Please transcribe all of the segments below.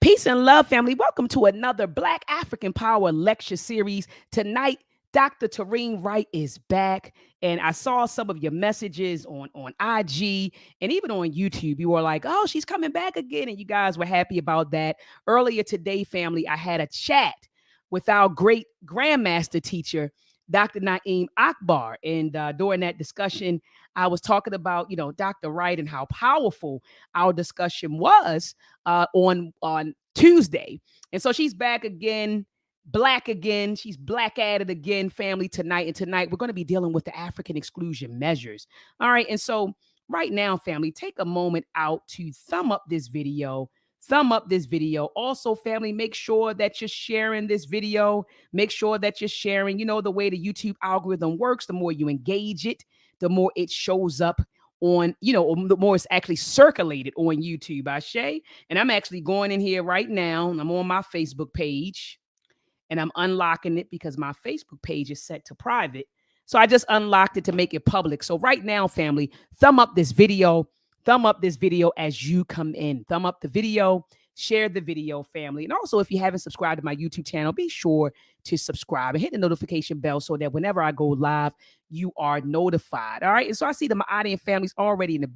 Peace and love, family. Welcome to another Black African Power lecture series. Tonight, Dr. Tyrene Wright is back, and I saw some of your messages on IG and even on YouTube. You were like, "Oh, she's coming back again," and you guys were happy about that. Earlier today, family, I had a chat with our great Grandmaster teacher, Dr. Naeem Akbar, and during that discussion, I was talking about Dr. Wright and how powerful our discussion was on Tuesday. And so she's back again, black again. She's black at it again, family, tonight. And tonight we're going to be dealing with the African exclusion measures. All right. And so right now, family, take a moment out to thumb up this video. Thumb up this video. Also, family, make sure that you're sharing this video. Make sure that you're sharing. You know, the way the YouTube algorithm works, the more you engage it, the more it shows up on, the more it's actually circulated on YouTube, Ashe. And I'm actually going in here right now. I'm on my Facebook page and I'm unlocking it because my Facebook page is set to private. So I just unlocked it to make it public. So right now, family, thumb up this video. Thumb up this video as you come in. Thumb up the video. Share the video, family. And also, if you haven't subscribed to my YouTube channel, be sure to subscribe and hit the notification bell so that whenever I go live, you are notified. All right. And so I see the Maadian families already in the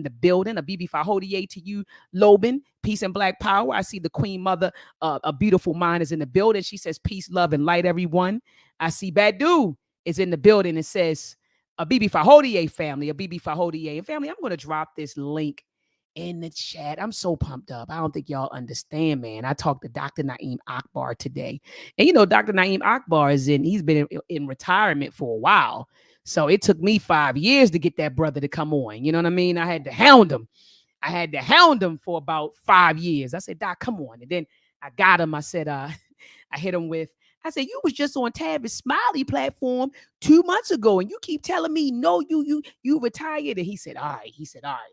building. A BB Fahodie to you, Loban. Peace and Black Power. I see the Queen Mother, a beautiful mind, is in the building. She says, peace, love, and light, everyone. I see Badu is in the building and says, a BB Fahodie family, a BB Fahodie. And family, I'm going to drop this link in the chat. I'm so pumped up. I don't think y'all understand, man. I talked to Dr. Naeem Akbar today. And Dr. Naeem Akbar he's been in retirement for a while. So it took me 5 years to get that brother to come on. You know what I mean? I had to hound him for about 5 years. I said, Doc, come on. And then I got him. I said, I hit him with, I said, you was just on Tavis Smiley platform 2 months ago, and you keep telling me, no, you retired. And he said, all right.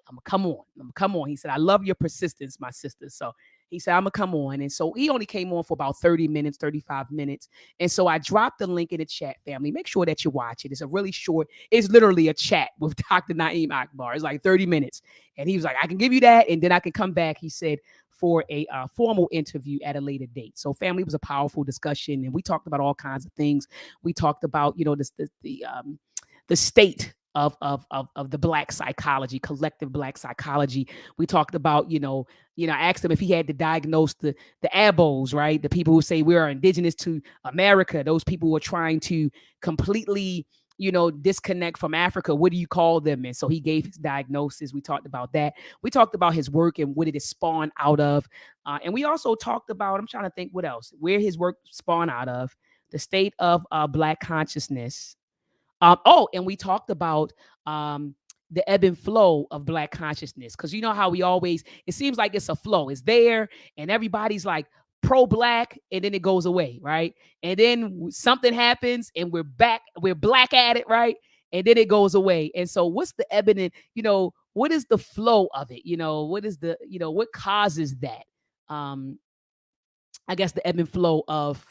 I'm gonna come on. He said, I love your persistence, my sister. So he said, I'm gonna come on. And so he only came on for about 30 minutes, 35 minutes. And so I dropped the link in the chat, family. Make sure that you watch it. It's a really short, it's literally a chat with Dr. Naeem Akbar. It's like 30 minutes. And he was like, I can give you that, and then I can come back, he said, for a formal interview at a later date. So family, was a powerful discussion, and we talked about all kinds of things. We talked about, the state of the Black psychology, collective Black psychology. We talked about, I asked him if he had to diagnose the abos, right? The people who say we are indigenous to America, those people who are trying to completely disconnect from Africa. What do you call them? And so he gave his diagnosis. We talked about that. We talked about his work and what it is spawned out of. And we also talked about, I'm trying to think what else, where his work spawned out of, the state of Black consciousness. And we talked about the ebb and flow of Black consciousness. Because you know how it seems like it's a flow. It's there and everybody's like, pro-Black, and then it goes away, right? And then something happens and we're Black at it, right? And then it goes away. And so what's the evidence, what is the flow of it? What is what causes that? I guess the ebb and flow of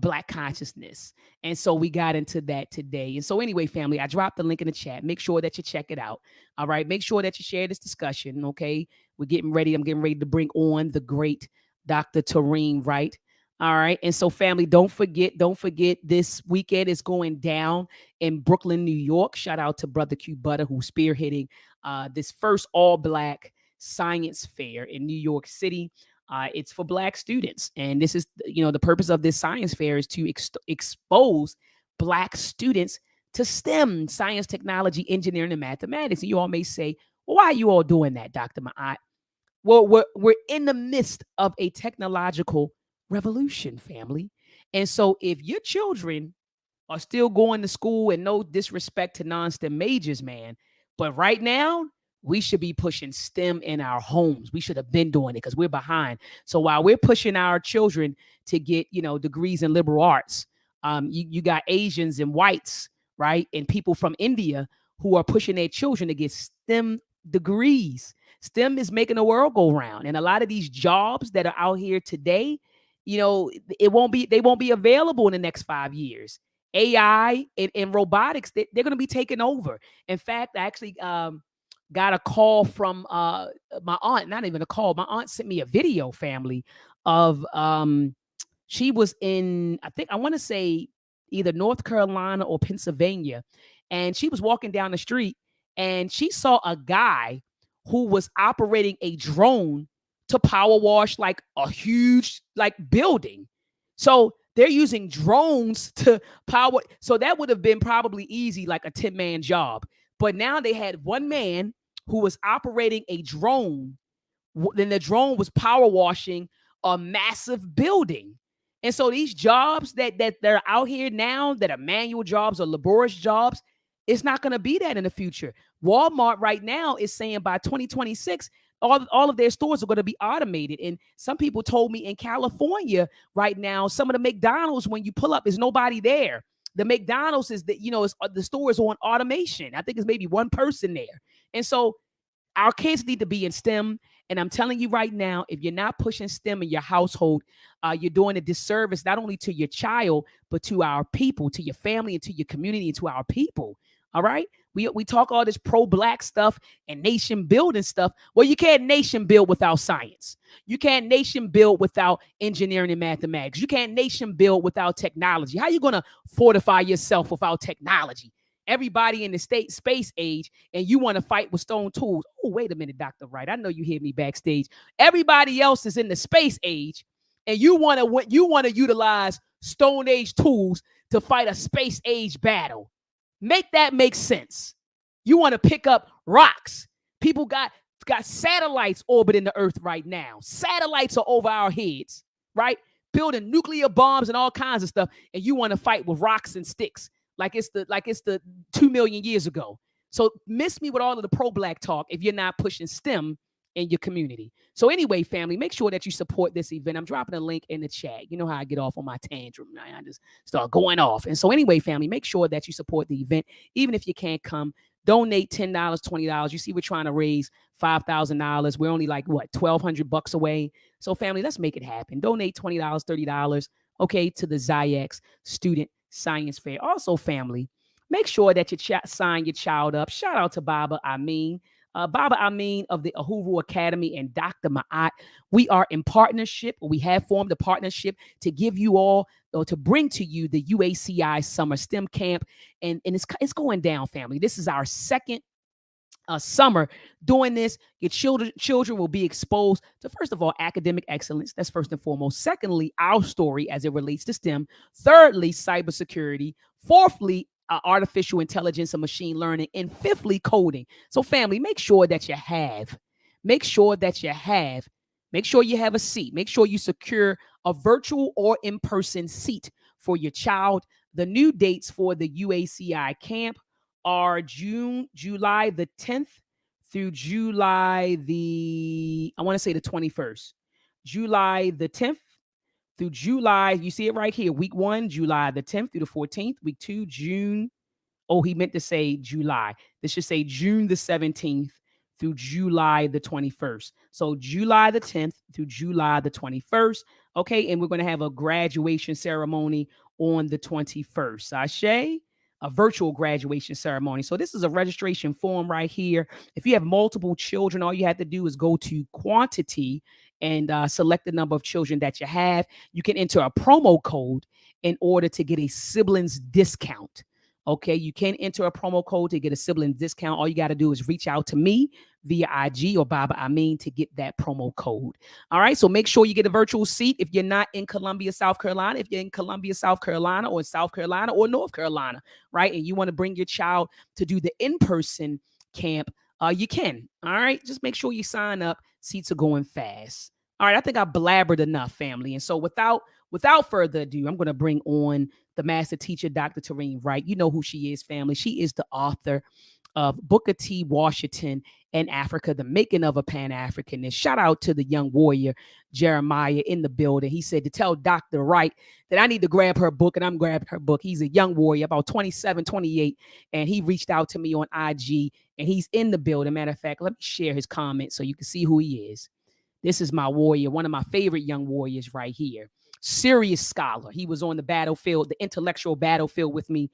Black consciousness. And so we got into that today. And so anyway, family, I dropped the link in the chat. Make sure that you check it out. All right. Make sure that you share this discussion. Okay. I'm getting ready to bring on the great Dr. Tyrene Wright. All right. And so family, don't forget this weekend is going down in Brooklyn, New York. Shout out to Brother Q Butter, who's spearheading this first all Black science fair in New York City. It's for Black students. And this is, the purpose of this science fair is to expose Black students to STEM, science, technology, engineering, and mathematics. And you all may say, well, why are you all doing that, Dr. Maat? Well, we're in the midst of a technological revolution, family. And so if your children are still going to school, and no disrespect to non-STEM majors, man, but right now, we should be pushing STEM in our homes. We should have been doing it because we're behind. So while we're pushing our children to get, degrees in liberal arts, you got Asians and whites, right? And people from India who are pushing their children to get STEM degrees. STEM is making the world go round. And a lot of these jobs that are out here today, they won't be available in the next 5 years. AI and robotics, they're going to be taking over. In fact, actually, got a call from my aunt, not even a call. My aunt sent me a video, family, of she was in, I think I want to say either North Carolina or Pennsylvania, and she was walking down the street and she saw a guy who was operating a drone to power wash like a huge like building. So they're using drones to power. So that would have been probably easy, like a 10-man job. But now they had one man who was operating a drone. Then the drone was power washing a massive building. And so these jobs that they're out here now that are manual jobs or laborious jobs, it's not going to be that in the future. Walmart right now is saying by 2026, all of their stores are going to be automated. And some people told me in California right now, some of the McDonald's, when you pull up, there's nobody there. The McDonald's is that, the store is on automation. I think it's maybe one person there. And so our kids need to be in STEM. And I'm telling you right now, if you're not pushing STEM in your household, you're doing a disservice not only to your child, but to our people, to your family, and to your community, and to our people. All right. We talk all this pro-Black stuff and nation building stuff. Well, you can't nation build without science. You can't nation build without engineering and mathematics. You can't nation build without technology. How are you going to fortify yourself without technology? Everybody in the space age, and you want to fight with stone tools. Oh, wait a minute, Dr. Wright. I know you hear me backstage. Everybody else is in the space age, and you want to utilize stone age tools to fight a space age battle. Make that make sense. You want to pick up rocks. People got satellites orbiting the earth right now. Satellites are over our heads, right? Building nuclear bombs and all kinds of stuff, and you want to fight with rocks and sticks like it's the 2 million years ago. So miss me with all of the pro-Black talk if you're not pushing STEM in your community. So anyway, family, make sure that you support this event. I'm dropping a link in the chat. You know how I get off on my tantrum. I just start going off. And so anyway, family, make sure that you support the event. Even if you can't come, donate $10, $20. You see, we're trying to raise $5,000. We're only like, what, $1,200 away. So family, let's make it happen. Donate $20, $30, okay, to the ZIAX Student Science Fair. Also, family, make sure that you sign your child up. Shout out to Baba Amin. Baba Amin of the Uhuru Academy and Dr. Maat. We are in partnership. We have formed a partnership to give you all, or to bring to you, the UACI Summer STEM Camp. And it's going down, family. This is our second summer doing this. Your children will be exposed to, first of all, academic excellence. That's first and foremost. Secondly, our story as it relates to STEM. Thirdly, cybersecurity. Fourthly, artificial intelligence and machine learning. And fifthly, coding. So family, make sure that you have a seat. Make sure you secure a virtual or in-person seat for your child. The new dates for the UACI camp are July the 10th through July the 21st. July the 10th through July, you see it right here, week 1, July the 10th through the 14th, week 2, June. Oh, he meant to say July. This should say June the 17th through July the 21st. So July the 10th through July the 21st. Okay, and we're going to have a graduation ceremony on the 21st. Ashe? A virtual graduation ceremony. So this is a registration form right here. If you have multiple children, all you have to do is go to quantity and select the number of children that you have. You can enter a promo code in order to get a siblings discount. Okay, you can enter a promo code to get a sibling discount. All you got to do is reach out to me via IG or Baba Amin to get that promo code. All right, so make sure you get a virtual seat if you're not in Columbia, South Carolina. If you're in Columbia, South Carolina, or South Carolina or North Carolina, right, and you want to bring your child to do the in-person camp, you can. All right, just make sure you sign up. Seats are going fast. All right, I think I blabbered enough, family. And so without further ado, I'm going to bring on the master teacher, Dr. Tyrene Wright. You know who she is, family. She is the author of Booker T. Washington and Africa, the making of a Pan-Africanist. Shout out to the young warrior, Jeremiah, in the building. He said to tell Dr. Wright that I need to grab her book, and I'm grabbing her book. He's a young warrior, about 27, 28, and he reached out to me on IG, and he's in the building. Matter of fact, let me share his comment so you can see who he is. This is my warrior, one of my favorite young warriors right here. Serious scholar. He was on the battlefield, the intellectual battlefield with me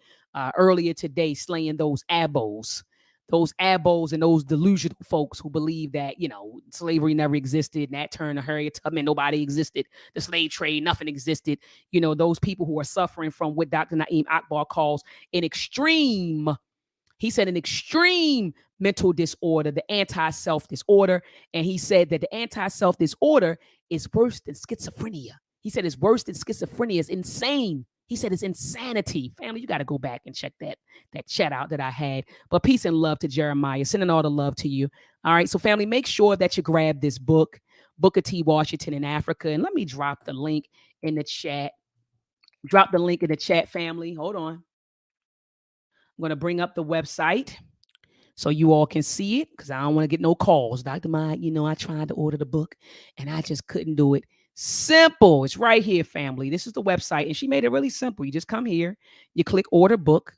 earlier today, slaying those abos. those abos and those delusional folks who believe that, slavery never existed, Nat Turner, Harriet Tubman, nobody existed, the slave trade, nothing existed. Those people who are suffering from what Dr. Naeem Akbar calls an extreme, he said, an extreme mental disorder, the anti-self disorder. And he said that the anti-self disorder is worse than schizophrenia. He said it's worse than schizophrenia. It's insane. He said it's insanity. Family, you got to go back and check that chat out that I had. But peace and love to Jeremiah. Sending all the love to you. All right. So, family, make sure that you grab this book, Booker T. Washington in Africa. And let me drop the link in the chat. Drop the link in the chat, family. Hold on. I'm going to bring up the website so you all can see it, because I don't want to get no calls. Dr. Maat, I tried to order the book and I just couldn't do it. Simple. It's right here, family. This is the website. And she made it really simple. You just come here, you click order book.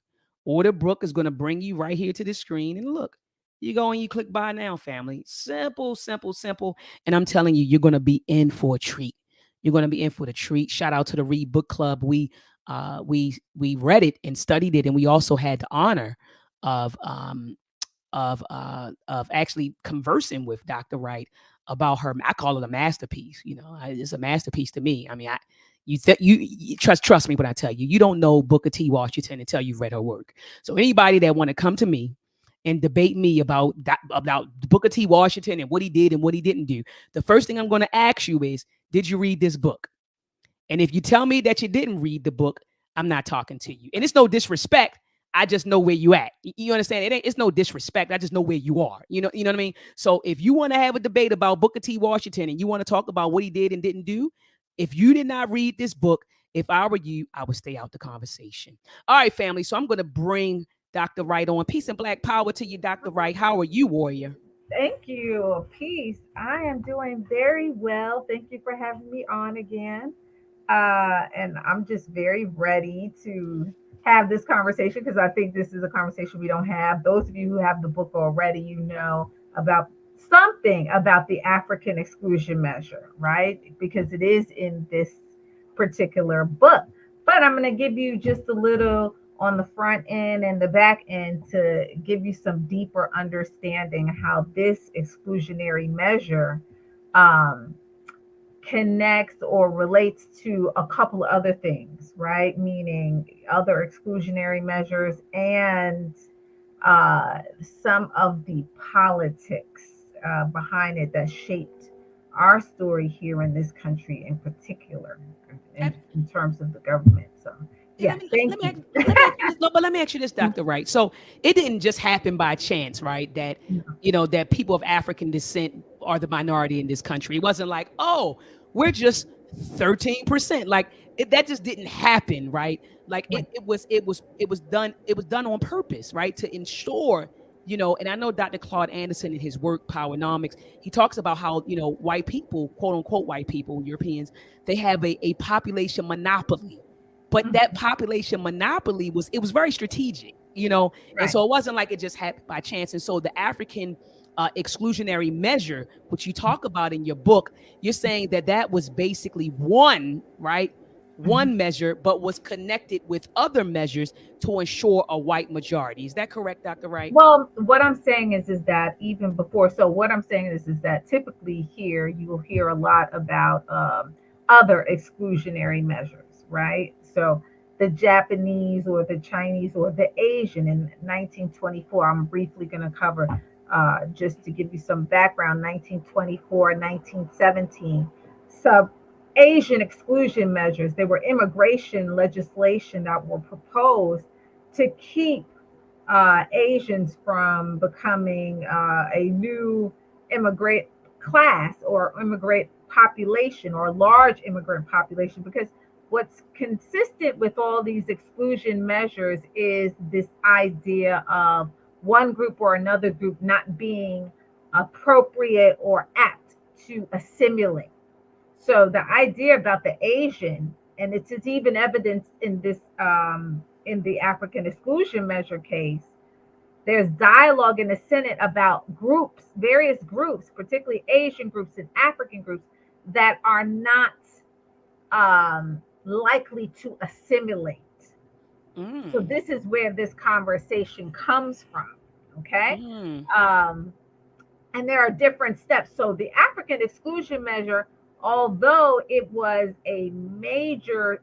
Order book is going to bring you right here to the screen. And look, you go and you click buy now, family. Simple, simple, simple. And I'm telling you, you're going to be in for a treat. You're going to be in for the treat. Shout out to the Read Book Club. We read it and studied it, and we also had the honor of actually conversing with Dr. Wright about her. I call it a masterpiece. It's a masterpiece to me. I mean, you trust me when I tell you, you don't know Booker T. Washington until you've read her work. So anybody that want to come to me and debate me about Booker T. Washington and what he did and what he didn't do, the first thing I'm going to ask you is, did you read this book? And if you tell me that you didn't read the book, I'm not talking to you. And it's no disrespect. I just know where you at. You understand? It's no disrespect. I just know where you are. You know what I mean? So if you want to have a debate about Booker T. Washington and you want to talk about what he did and didn't do, if you did not read this book, if I were you, I would stay out the conversation. All right, family. So I'm going to bring Dr. Wright on. Peace and black power to you, Dr. Wright. How are you, warrior? Thank you. Peace. I am doing very well. Thank you for having me on again. And I'm just very ready to have this conversation because I think this is a conversation we don't have. Those of you who have the book already, you know about something about the African exclusion measure, right? Because it is in this particular book. But I'm going to give you just a little on the front end and the back end to give you some deeper understanding how this exclusionary measure um, connects or relates to a couple of other things, right? Meaning other exclusionary measures and uh, some of the politics behind it that shaped our story here in this country in particular, in terms of the government. So, Yeah, yeah, thank you. let me ask you this. No, but let me ask you this, Dr. Wright. So it didn't just happen by chance, right? That that people of African descent are the minority in this country. It wasn't like, oh, we're just 13%. Like that just didn't happen, right? Like Right. it was done on purpose, right? To ensure, and I know Dr. Claude Anderson in his work, Powernomics, he talks about how, white people, quote unquote white people, Europeans, they have a population monopoly, but that Mhm. population monopoly was very strategic, and Right. so it wasn't like it just happened by chance. And so the African exclusionary measure, which you talk about in your book, you're saying that was basically one, right? Mhm. One measure, but was connected with other measures to ensure a white majority. Is that correct, Dr. Wright? Well, what I'm saying is that even before, so what I'm saying is that typically here you will hear a lot about other exclusionary measures, right? So the Japanese or the Chinese or the Asian in 1924, I'm briefly going to cover just to give you some background. 1924, 1917, sub Asian exclusion measures. They were immigration legislation that were proposed to keep Asians from becoming a new immigrant class or immigrant population or large immigrant population. Because what's consistent with all these exclusion measures is this idea of one group or another group not being appropriate or apt to assimilate. So the idea about the Asian, and it's even evidenced in this in the African exclusion measure case. There's dialogue in the Senate about groups, various groups, particularly Asian groups and African groups, that are not likely to assimilate. So Mm. this is where this conversation comes from, Okay. Mm. And there are different steps. So the African exclusion measure, although it was a major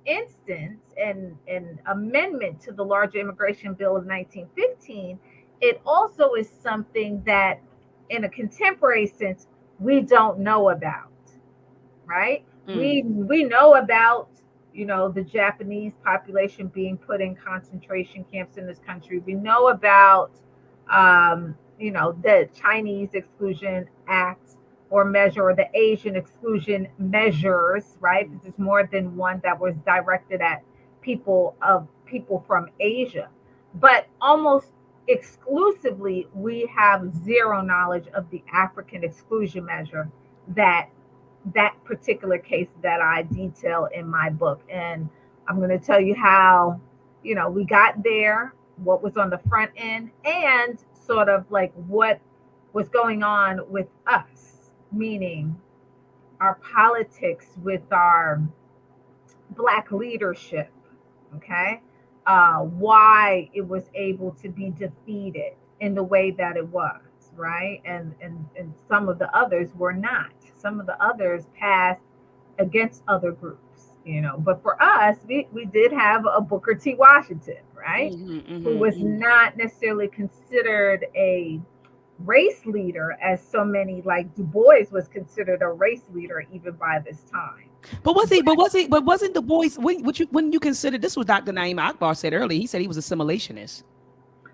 instance and an amendment to the larger immigration bill of 1915, it also is something that, in a contemporary sense, we don't know about, right? Mm. We know about, the Japanese population being put in concentration camps in this country. We know about the Chinese Exclusion Act or measure, or the Asian exclusion measures, right? Because there's more than one that was directed at people from Asia. But almost exclusively, we have zero knowledge of the African exclusion measure, that particular case that I detail in my book. And I'm going to tell you how, we got there, what was on the front end, and sort of like what was going on with us, meaning our politics with our Black leadership. Okay. Why it was able to be defeated in the way that it was, right? And some of the others were not. Some of the others passed against other groups, But for us, we did have a Booker T. Washington, right? Mhm, Who mhm, was mhm. not necessarily considered a race leader, as so many, like Du Bois was considered a race leader even by this time. But was he? But was he? But wasn't the boys? When you consider this was Dr. Naeem Akbar said earlier. He said he was a assimilationist.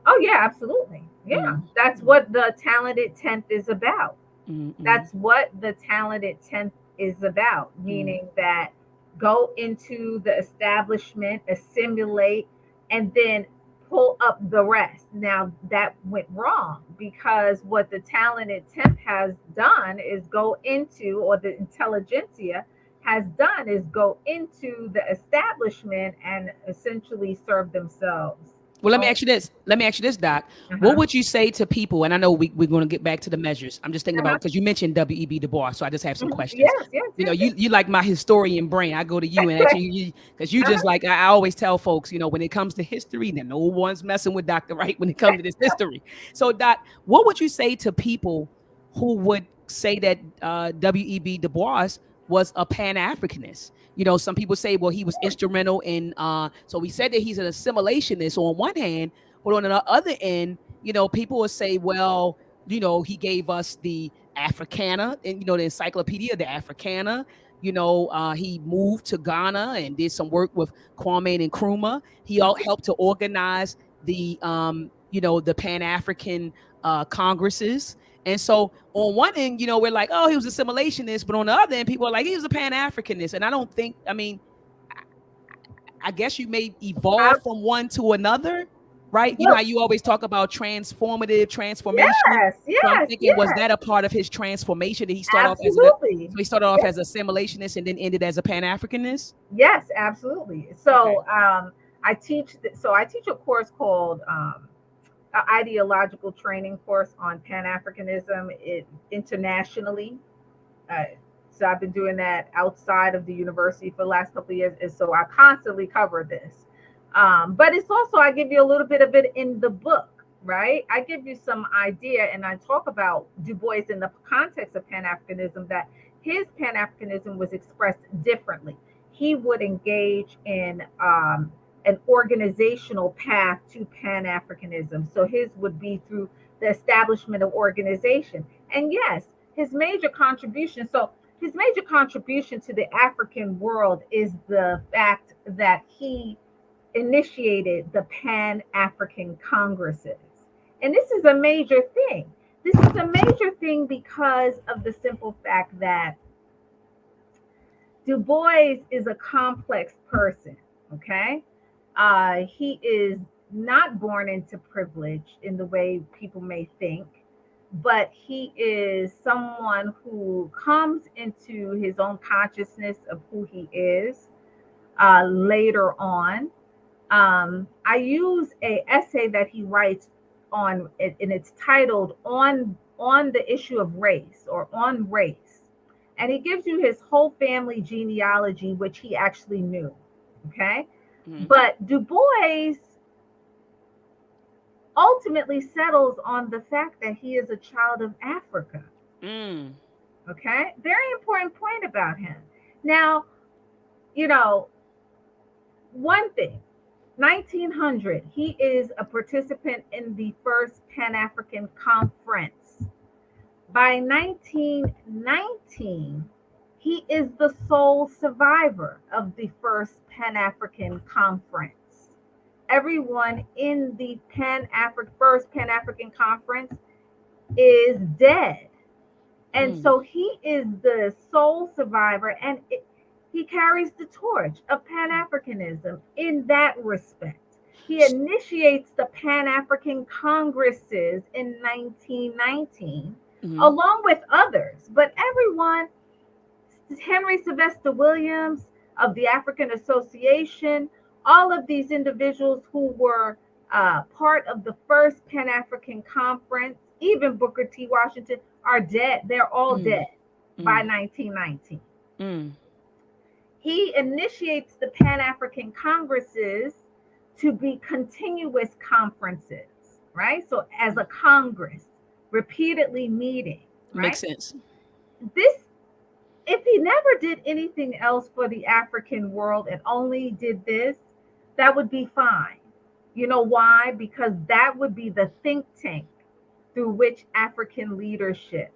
Oh yeah, absolutely. Yeah. Mm, That's mm, what the talented 10th is about. mm, mm, That's what the talented 10th is about, mm. meaning that go into the establishment, assimilate, and then pull up the rest. Now that went wrong, because what the talented 10th has done is go into, or the intelligentsia has done is go into the establishment and essentially serve themselves. Well, let me Oh, ask you this. Let me ask you this, Doc. What uh-huh. would you say to people? And I know we're going to get back to the measures. I'm just thinking about Uh-huh. because you mentioned W.E.B. Du Bois, so I just have some Mhm. questions. Yes, yes, You know, yes, you like my historian brain. I go to you and yes. actually because you just Uh-huh. like I always tell folks, when it comes to history, then no one's messing with Dr. Wright when it comes to this history. So, Doc, what would you say to people who would say that W.E.B. Du Bois was a Pan Africanist? Some people say, well, he was instrumental in. So we said that he's an assimilationist on one hand, but on the other end, people will say, well, he gave us the Africana and the encyclopedia, the Africana. He moved to Ghana and did some work with Kwame and Nkrumah. He all helped to organize the Pan African congresses. And so on one end, we're like, oh, he was assimilationist, but on the other end, people are like, he was a Pan Africanist. And I don't think, I mean, I guess you may evolve I, from one to another, right? You know how well, you always talk about transformative transformation. yes, So I'm yes, thinking, was yes, that a part of his transformation? Did he start off as absolutely. so he started off Yes, as assimilationist and then ended as a Pan Africanist? yes, absolutely. Okay. So I teach a course called ideological training course on Pan Africanism internationally. Uh, so I've been doing that outside of the university for the last couple of years, and so I constantly cover this. But it's also, I give you a little bit of it in the book, right? I give you some idea, and I talk about Du Bois in the context of Pan Africanism, that his Pan Africanism was expressed differently. He would engage in an organizational path to Pan Africanism. So his would be through the establishment of organization. And yes, his major contribution. So his major contribution to the African world is the fact that he initiated the Pan African Congresses. And this is a major thing. This is a major thing because of the simple fact that Du Bois is a complex person, okay? He is not born into privilege in the way people may think, but he is someone who comes into his own consciousness of who he is later on. I use a essay that he writes on, and it's titled "On the Issue of Race" or "On Race," and he gives you his whole family genealogy, which he actually knew. Okay, Mm-hmm. but Du Bois ultimately settles on the fact that he is a child of Africa. Mm. Okay, very important point about him. Now, you know, one thing, 1900, he is a participant in the first Pan African Conference. By 1919, he is the sole survivor of the first Pan African Conference. Everyone in the first Pan African Conference is dead. And Mm. so he is the sole survivor, and he carries the torch of Pan Africanism in that respect. He initiates the Pan African Congresses in 1919, Mm-hmm. along with others, but everyone, Henry Sylvester Williams of the African Association, all of these individuals who were part of the first Pan African Conference, even Booker T. Washington, are dead. They're all Mm. dead by Mm. 1919. Mm. He initiates the Pan African Congresses to be continuous conferences, right? So, as a Congress, repeatedly meeting, Makes right? sense. This, if he never did anything else for the African world and only did this, that would be fine. You know why? Because that would be the think tank through which African leadership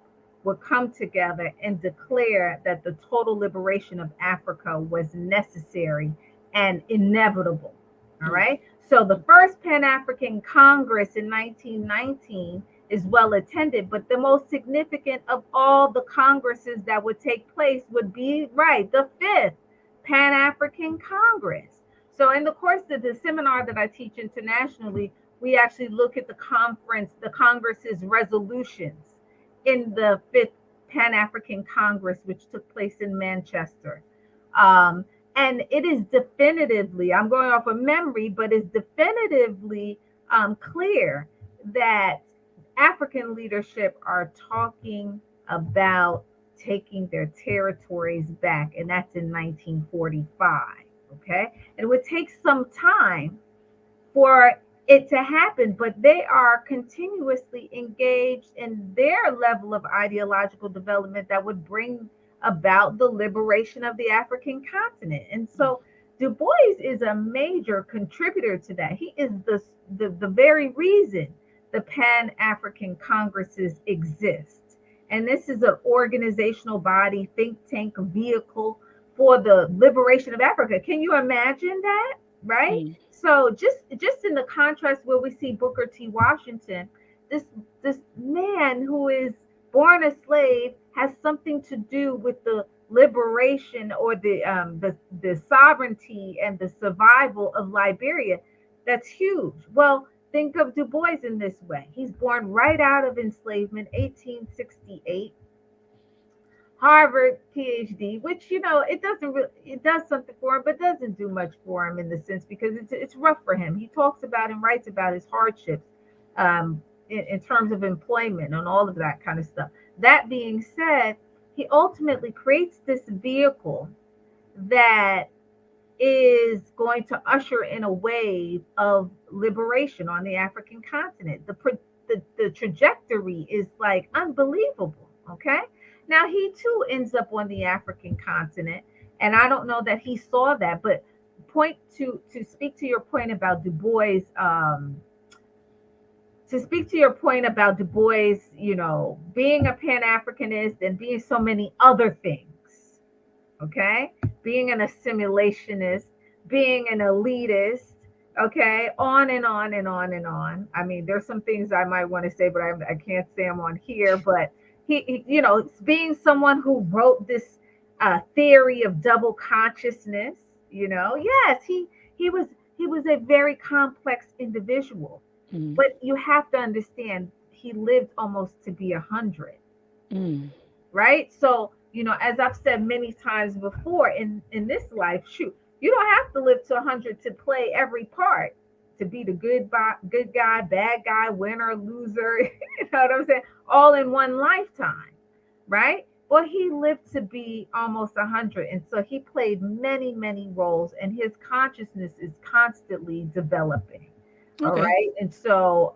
would come together and declare that the total liberation of Africa was necessary and inevitable. All Mm. right. So the first Pan African Congress in 1919 is well attended, but the most significant of all the congresses that would take place would be, right, the fifth Pan African Congress. So, in the course of the seminar that I teach internationally, we actually look at the Congress's resolutions in the fifth Pan African Congress, which took place in Manchester. Um, and it is definitively, I'm going off of memory, but it's definitively clear that African leadership are talking about taking their territories back, and that's in 1945. Okay. And it would take some time for it to happen, but they are continuously engaged in their level of ideological development that would bring about the liberation of the African continent. And so Du Bois is a major contributor to that. He is the very reason the Pan African Congresses exist. And this is an organizational body, think tank, vehicle for the liberation of Africa. Can you imagine that? Right? Mm. So just in the contrast where we see Booker T. Washington, this man who is born a slave has something to do with the liberation or the sovereignty and the survival of Liberia. That's huge. Well, think of Du Bois in this way. He's born right out of enslavement, 1868. Harvard PhD, which it doesn't really, it does something for him, but doesn't do much for him in the sense because it's rough for him. He talks about and writes about his hardships in terms of employment and all of that kind of stuff. That being said, he ultimately creates this vehicle that is going to usher in a wave of liberation on the African continent. The trajectory is like unbelievable. Okay. Now, he too ends up on the African continent. And I don't know that he saw that, but to speak to your point about Du Bois, being a Pan Africanist and being so many other things, okay? Being an assimilationist, being an elitist, okay? On and on and on and on. I mean, there's some things I might want to say, but I can't say them on here. But being someone who wrote this theory of double consciousness, yes, he was he was a very complex individual. Mm. But you have to understand, he lived almost to be 100, Mm. right? So, as I've said many times before, in this life, shoot, you don't have to live to 100 to play every part, to be the good guy, bad guy, winner, loser. You know what I'm saying? All in one lifetime, right? Well, he lived to be almost 100, and so he played many, many roles, and his consciousness is constantly developing. All Okay. right. And so,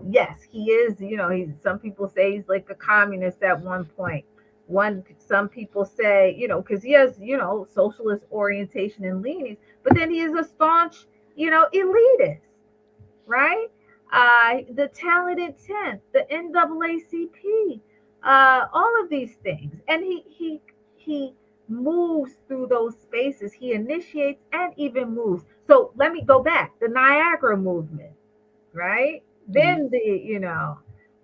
yes, he is, some people say he's like a communist at one point. Some people say, because he has, socialist orientation and leanings, but then he is a staunch, elitist, right? The talented 10th, the NAACP, all of these things. And he moves through those spaces. He initiates and even moves. So let me go back. The Niagara movement, right? Mhm. Then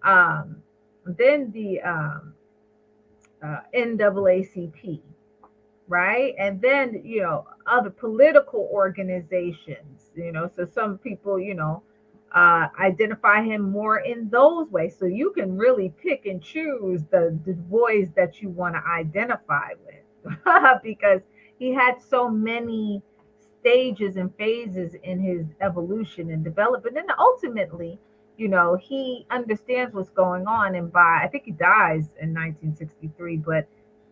um, the NAACP, right? And then, other political organizations, so some people, identify him more in those ways. So you can really pick and choose the voice that you want to identify with because he had so many stages and phases in his evolution and development. And ultimately, he understands what's going on. And I think he dies in 1963, but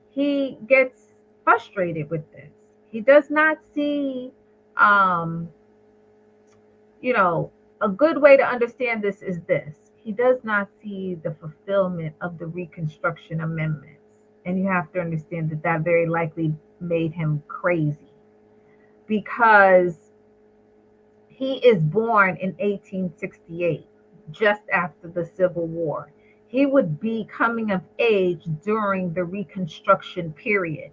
he gets frustrated with this. He does not see, um, you know, a good way to understand this is this. He does not see the fulfillment of the Reconstruction Amendments. And you have to understand that that very likely made him crazy because he is born in 1868, just after the Civil War. He would be coming of age during the Reconstruction period,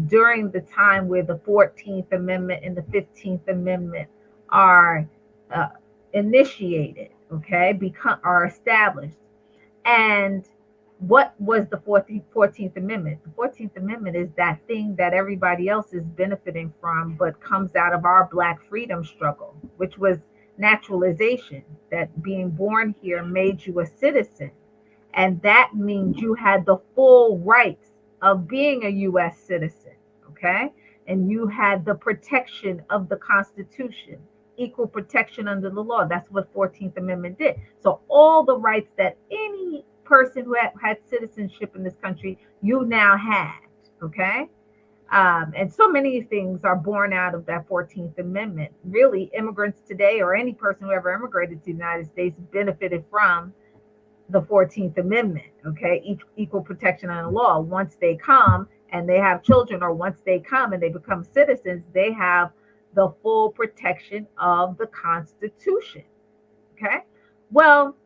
during the time where the 14th Amendment and the 15th Amendment are uh, initiated, okay, are established. And what was the 14th Amendment? The 14th Amendment is that thing that everybody else is benefiting from, but comes out of our Black freedom struggle, which was naturalization, that being born here made you a citizen. And that means you had the full rights of being a U.S. citizen, okay? And you had the protection of the Constitution, equal protection under the law. That's what 14th Amendment did. So all the rights that any person who had citizenship in this country, you now had, okay? And so many things are born out of that 14th Amendment. Really, immigrants today, or any person who ever immigrated to the United States, benefited from the 14th Amendment, okay? Equal protection under law. Once they come and they have children, or once they come and they become citizens, they have the full protection of the Constitution, okay? Well,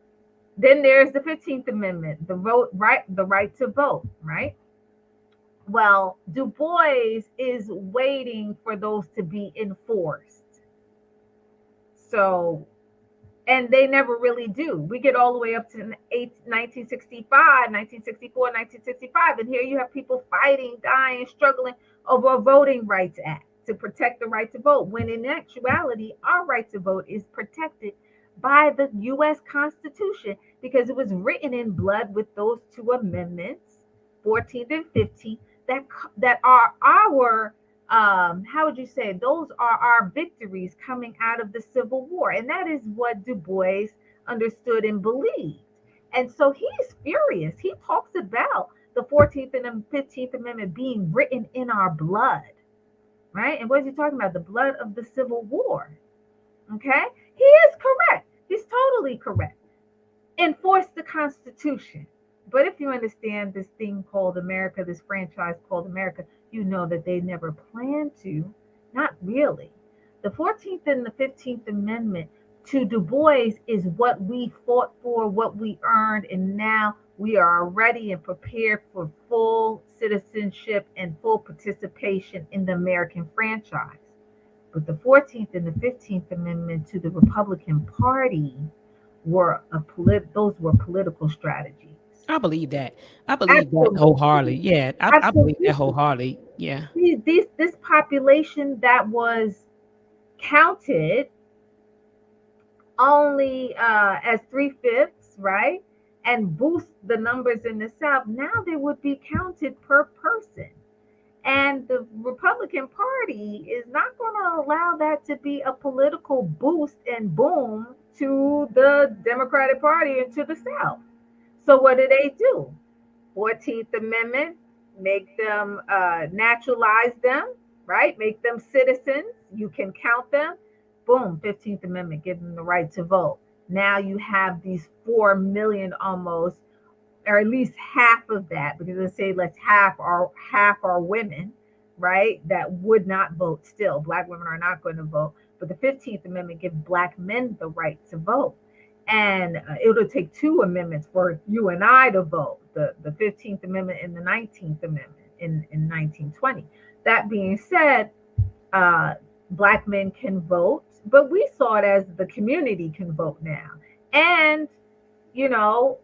then there's the 15th Amendment, the right to vote, right? Well, Du Bois is waiting for those to be enforced. So, and they never really do. We get all the way up to 1965, 1964, 1965, and here you have people fighting, dying, struggling over a Voting Rights Act to protect the right to vote, when in actuality, our right to vote is protected by the U.S. Constitution because it was written in blood with those two amendments, 14th and 15th, that are our how would you say, those are our victories coming out of the Civil War. And that is what Du Bois understood and believed. And so he's furious. He talks about the 14th and the 15th Amendment being written in our blood, right? And what is he talking about? The blood of the Civil War. Okay? He is correct. He's totally correct. Enforce the Constitution. But if you understand this thing called America, this franchise called America, you know that they never planned to. Not really. The 14th and the 15th Amendment to Du Bois is what we fought for, what we earned, and now we are ready and prepared for full citizenship and full participation in the American franchise. But the 14th and the 15th Amendment to the Republican Party those were political strategies. I believe that. I believe that wholeheartedly. Absolutely. Yeah, I believe that Absolutely. wholeheartedly. Yeah. This population that was counted only as three-fifths, right? And boost the numbers in the South, now they would be counted per person. And the Republican Party is not going to allow that to be a political boost and boom to the Democratic Party and to the South. So what do? 14th Amendment, make them naturalize them, right? Make them citizens. You can count them. Boom, 15th Amendment, give them the right to vote. Now you have these 4 million almost, or at least half of that, because let's say half are women, right? That would not vote still. Black women are not going to vote. But the 15th Amendment gives Black men the right to vote. And it'll take 2 amendments for you and I to vote, the 15th Amendment and the 19th Amendment in 1920. That being said, uh, Black men can vote, but we saw it as the community can vote now. And, you know,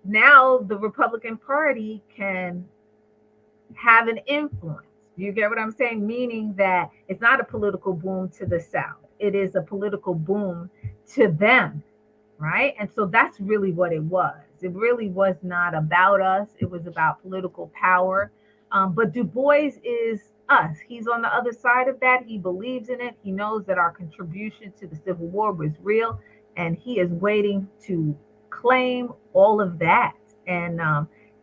now the Republican Party can have an influence. You get what I'm saying? Meaning that it's not a political boom to the South, it is a political boom to them, right? And so that's really what it was. It really was not about us, it was about political power. But Du Bois is us. He's on the other side of that. He believes in it. He knows that our contribution to the Civil War was real, and he is waiting to claim all of that. And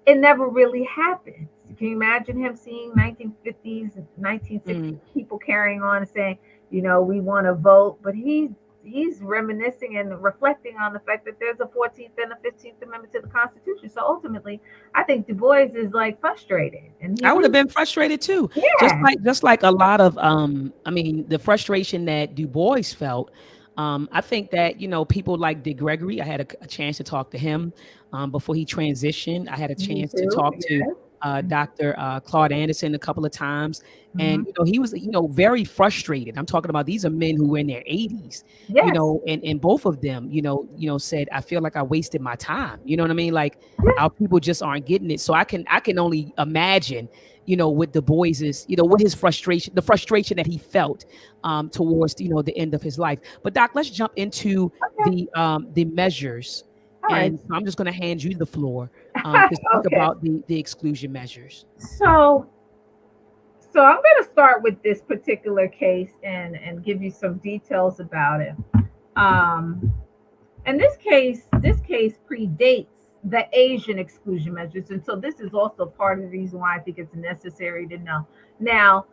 it never really happened. Can you imagine him seeing 1950s, 1960s people carrying on and saying, we want to vote, but he's reminiscing and reflecting on the fact that there's a 14th and a 15th Amendment to the Constitution. So ultimately, I think Du Bois is like frustrated, and I would have been frustrated too. yeah, Just like a lot of the frustration that Du Bois felt. I think that, people like Dick Gregory, I had a chance to talk to him before he transitioned. I had a me chance to too. talk to Yes. Dr. Claude Anderson a couple of times. Hmm. And, he was, very frustrated. I'm talking about, these are men who were in their 80s, Yes. and both of them, said, I feel like I wasted my time. You know what I mean? Like, Yes. our people just aren't getting it. So I can only imagine, with Du Bois's, what his frustration, the frustration that he felt towards, the end of his life. But Doc, let's jump into Okay. the measures. All right. And I'm just going to hand you the floor to speak Okay. about the exclusion measures. So I'm going to start with this particular case and give you some details about it. Um, and this case predates the Asian exclusion measures, and so this is also part of the reason why I think it's necessary to know. Now,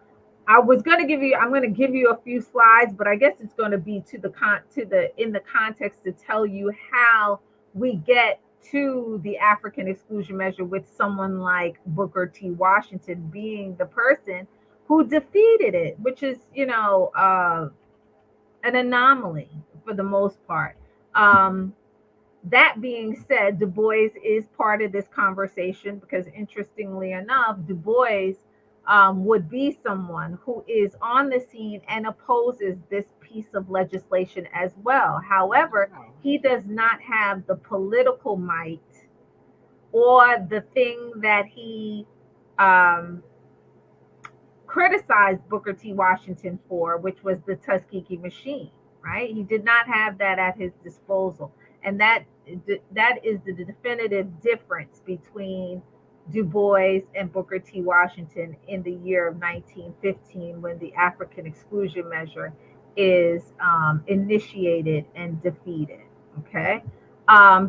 I'm going to give you a few slides, but I guess it's going to be in the context to tell you how we get to the African exclusion measure, with someone like Booker T. Washington being the person who defeated it, which is, an anomaly for the most part. Um, that being said, Du Bois is part of this conversation because, interestingly enough, Du Bois would be someone who is on the scene and opposes this piece of legislation as well. However, he does not have the political might or the thing that he um, criticized Booker T. Washington for, which was the Tuskegee machine, right? He did not have that at his disposal. And that is the definitive difference between Du Bois and Booker T. Washington in the year of 1915, when the African exclusion measure is initiated and defeated. Okay.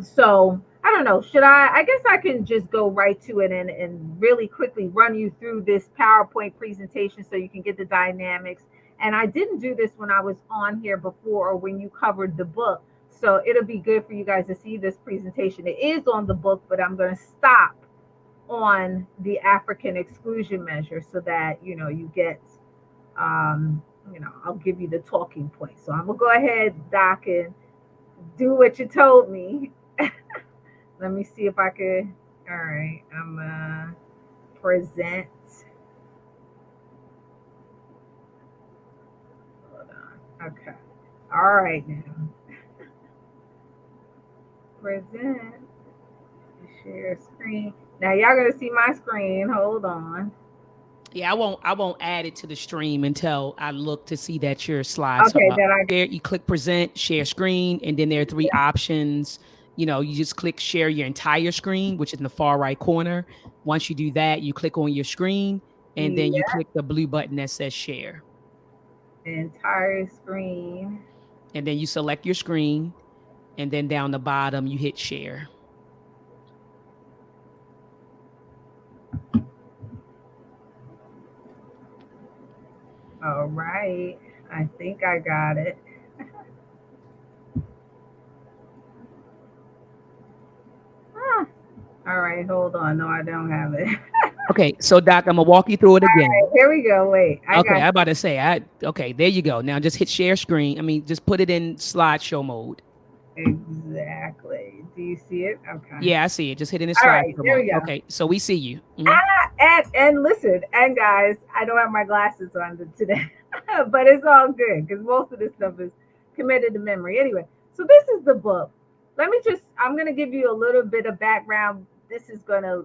So I don't know. I guess I can just go right to it and really quickly run you through this PowerPoint presentation so you can get the dynamics. And I didn't do this when I was on here before or when you covered the book. So it'll be good for you guys to see this presentation. It is on the book, but I'm going to stop on the African exclusion measure so that, you get, I'll give you the talking points. So I'm going to go ahead, Doc, and do what you told me. Let me see if I could. All right, I'm present. Hold on. Okay. All right now. Present. Share screen. Now y'all gonna see my screen. Hold on. Yeah, I won't add it to the stream until I look to see that your slides Okay, are up. then I. There, you click present, share screen, and then there are three options. You just click share your entire screen, which is in the far right corner. Once you do that, you click on your screen, and then you Yeah, click the blue button that says share. entire screen. And then you select your screen, and then down the bottom, you hit share. All right. I think I got it. Wait, hold on. No, I don't have it. Okay, so Doc, I'm gonna walk you through it again. Here we go. Wait, I Okay, got I'm about to say, okay, there you go. Now just hit share screen. I mean, just put it in slideshow mode. exactly. Do you see it? Okay. Yeah, I see it. Just hit it in All right, slideshow there mode. we go. Okay, so we see you. And listen, and guys, I don't have my glasses on today, but it's all good because most of this stuff is committed to memory. Anyway, so this is the book. I'm gonna give you a little bit of background. This is gonna,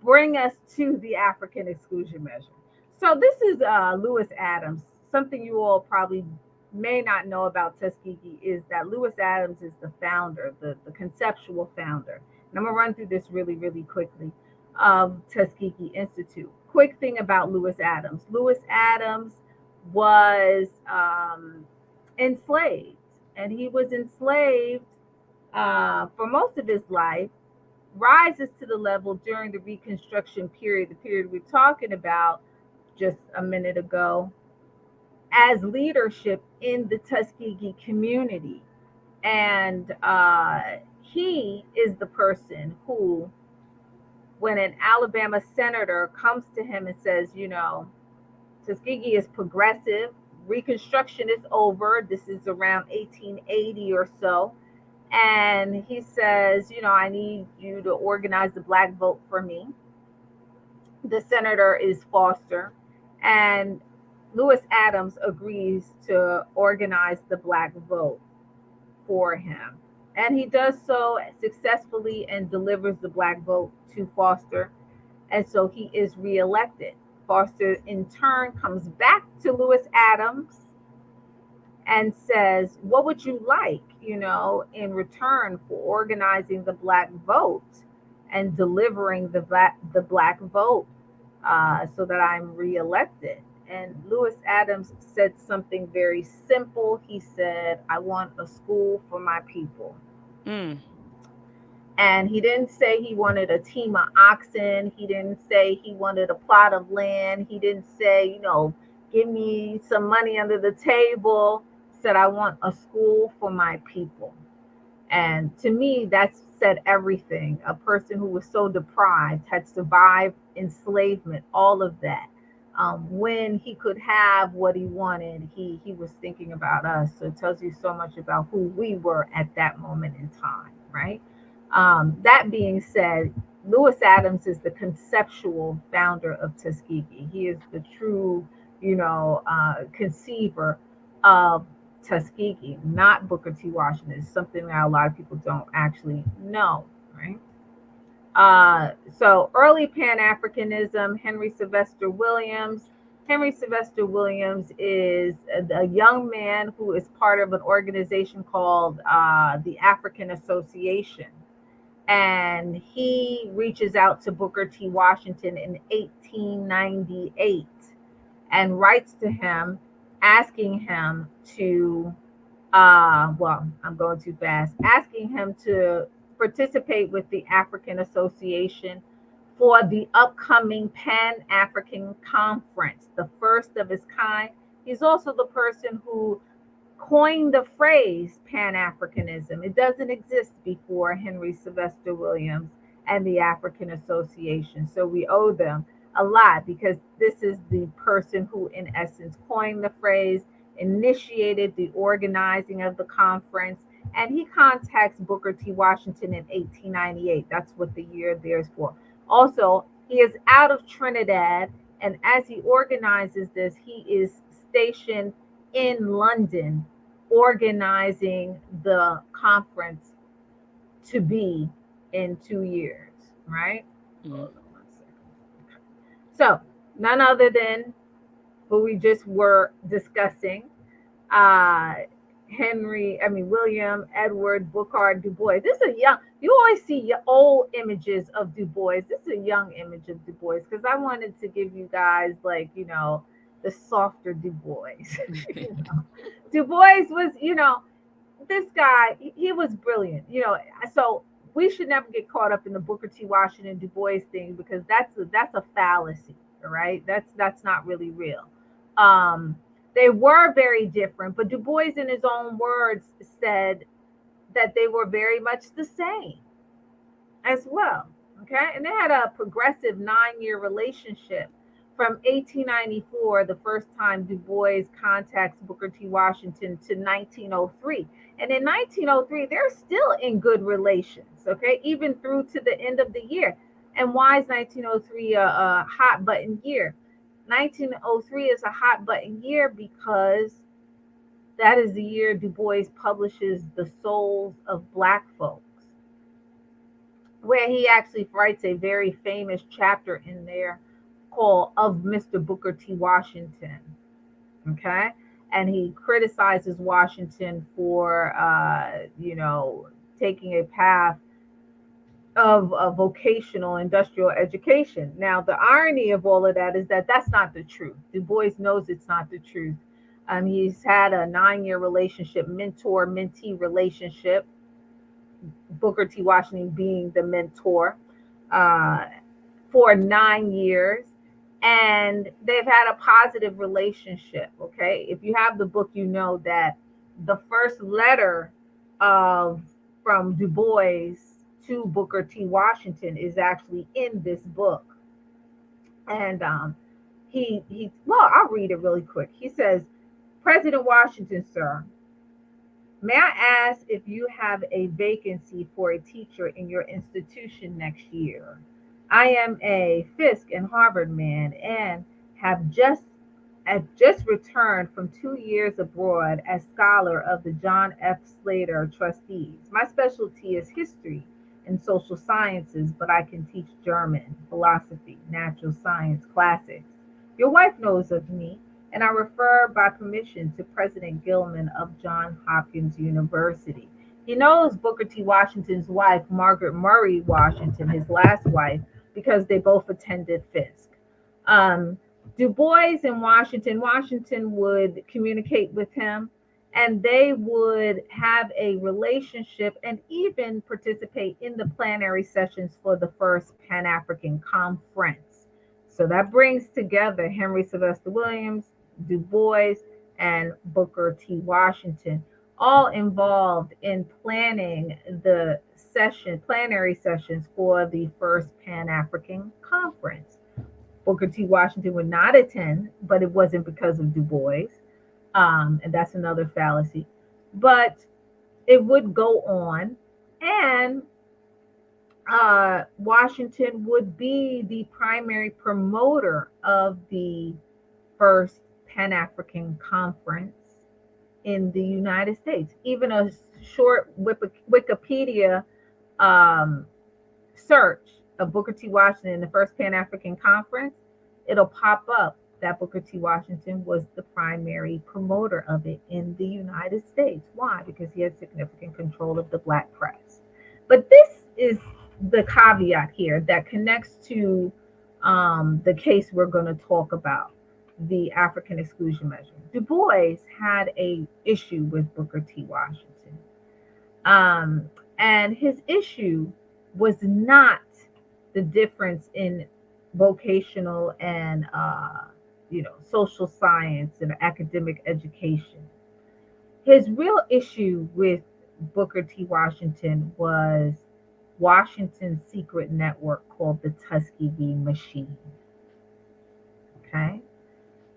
bring us to the African exclusion measure. So this is Lewis Adams. Something you all probably may not know about Tuskegee is that Lewis Adams is the founder, the conceptual founder. And I'm gonna run through this really, really quickly of Tuskegee Institute. Quick thing about Lewis Adams. Lewis Adams was enslaved, and he was enslaved for most of his life, rises to the level during the Reconstruction period, the period we're talking about just a minute ago, as leadership in the Tuskegee community. And he is the person who, when an Alabama senator comes to him and says, Tuskegee is progressive, Reconstruction is over, this is around 1880 or so. And he says, I need you to organize the black vote for me. The senator is Foster. And Lewis Adams agrees to organize the black vote for him. And he does so successfully and delivers the black vote to Foster. And so he is reelected. Foster, in turn, comes back to Lewis Adams and says, what would you like, in return for organizing the black vote and delivering the black vote so that I'm reelected? And Lewis Adams said something very simple. He said, I want a school for my people. Mm. And he didn't say he wanted a team of oxen. He didn't say he wanted a plot of land. He didn't say, give me some money under the table. He said, I want a school for my people. And to me, that's said everything. A person who was so deprived, had survived enslavement, all of that. When he could have what he wanted, he was thinking about us. So it tells you so much about who we were at that moment in time, right? That being said, Lewis Adams is the conceptual founder of Tuskegee. He is the true, conceiver of Tuskegee, not Booker T. Washington. It's something that a lot of people don't actually know, right? So early Pan-Africanism, Henry Sylvester Williams. Henry Sylvester Williams is a young man who is part of an organization called the African Association. And he reaches out to Booker T. Washington in 1898 and writes to him asking him to, I'm going too fast, asking him to participate with the African Association for the upcoming Pan-African Conference, the first of its kind. He's also the person who coined the phrase Pan-Africanism. It doesn't exist before Henry Sylvester Williams and the African Association. So we owe them a lot because this is the person who, in essence, coined the phrase, initiated the organizing of the conference, and he contacts Booker T. Washington in 1898. That's what the year there's for. Also, he is out of Trinidad, and as he organizes this, he is stationed in London organizing the conference to be in 2 years, right? Mm. So, none other than who we just were discussing, William Edward Booker Du Bois. This is a young, you always see old images of Du Bois. This is a young image of Du Bois because I wanted to give you guys, the softer Du Bois. Du Bois was, this guy, he was brilliant, so we should never get caught up in the Booker T. Washington Du Bois thing because that's a fallacy, all right? That's not really real. They were very different, but Du Bois, in his own words, said that they were very much the same as well, Okay, and they had a progressive 9-year relationship from 1894, the first time Du Bois contacts Booker T. Washington, to 1903. And in 1903, they're still in good relations, okay, even through to the end of the year. And why is 1903 a hot button year? 1903 is a hot button year because that is the year Du Bois publishes The Souls of Black Folks, where he actually writes a very famous chapter in there called Of Mr. Booker T. Washington. Okay. And he criticizes Washington for, taking a path of a vocational industrial education. Now, the irony of all of that is that that's not the truth. Du Bois knows it's not the truth. He's had a 9-year relationship, mentor mentee relationship, Booker T. Washington being the mentor, uh, for 9 years. And they've had a positive relationship. Okay. If you have the book, you know that the first letter of from Du Bois to Booker T. Washington is actually in this book. And well, I'll read it really quick. He says, President Washington, sir, may I ask if you have a vacancy for a teacher in your institution next year? I am a Fisk and Harvard man and have just returned from 2 years abroad as scholar of the John F. Slater Trustees. My specialty is history and social sciences, but I can teach German, philosophy, natural science, classics. Your wife knows of me, and I refer by permission to President Gilman of Johns Hopkins University. He knows Booker T. Washington's wife, Margaret Murray Washington, his last wife, because they both attended Fisk. Um, Du Bois and Washington would communicate with him, and they would have a relationship and even participate in the plenary sessions for the first Pan African Conference. So that brings together Henry Sylvester Williams, Du Bois, and Booker T. Washington, all involved in planning the plenary sessions for the first Pan African Conference. Booker T. Washington would not attend, but it wasn't because of Du Bois, and that's another fallacy. But it would go on, and Washington would be the primary promoter of the first Pan African Conference in the United States. Even a short Wikipedia um, search of Booker T. Washington in the first Pan African Conference, it'll pop up that Booker T. Washington was the primary promoter of it in the United States. Why? Because he had significant control of the Black press. But this is the caveat here that connects to the case we're going to talk about, the African exclusion measure. Du Bois had a issue with Booker T. Washington. And his issue was not the difference in vocational and social science and academic education. His real issue with Booker T. Washington was Washington's secret network called the Tuskegee Machine. Okay.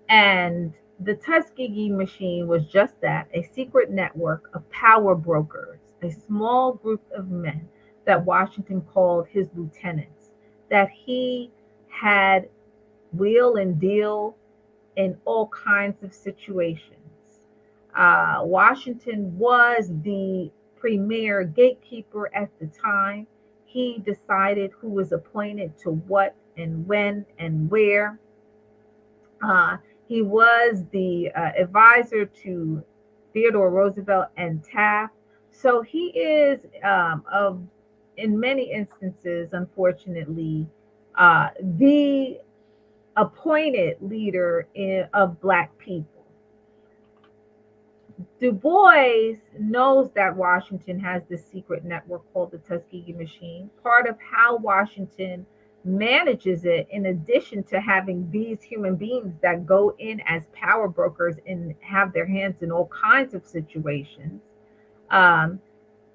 And the Tuskegee Machine was just that, a secret network of power brokers, a small group of men that Washington called his lieutenants, that he had wheel and deal in all kinds of situations. Washington was the premier gatekeeper at the time. He decided who was appointed to what and when and where. He was the advisor to Theodore Roosevelt and Taft. So he is, in many instances, unfortunately, the appointed leader of Black people. Du Bois knows that Washington has this secret network called the Tuskegee Machine. Part of how Washington manages it, in addition to having these human beings that go in as power brokers and have their hands in all kinds of situations,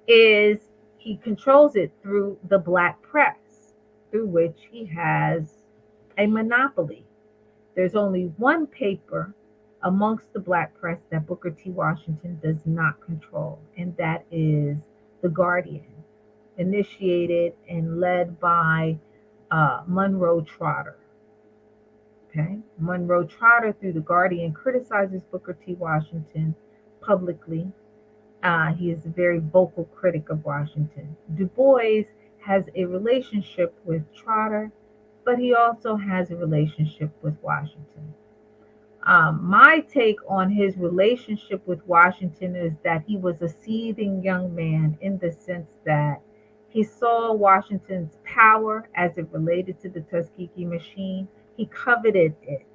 is he controls it through the Black press. through which he has a monopoly. There's only one paper amongst the black press that Booker T. Washington does not control, and that is The Guardian, initiated and led by Monroe Trotter. Okay, Monroe Trotter, through The Guardian, criticizes Booker T. Washington publicly. He is a very vocal critic of Washington. Du Bois has a relationship with Trotter, but he also has a relationship with Washington. My take on his relationship with Washington is that he was a seething young man in the sense that he saw Washington's power as it related to the Tuskegee machine. He coveted it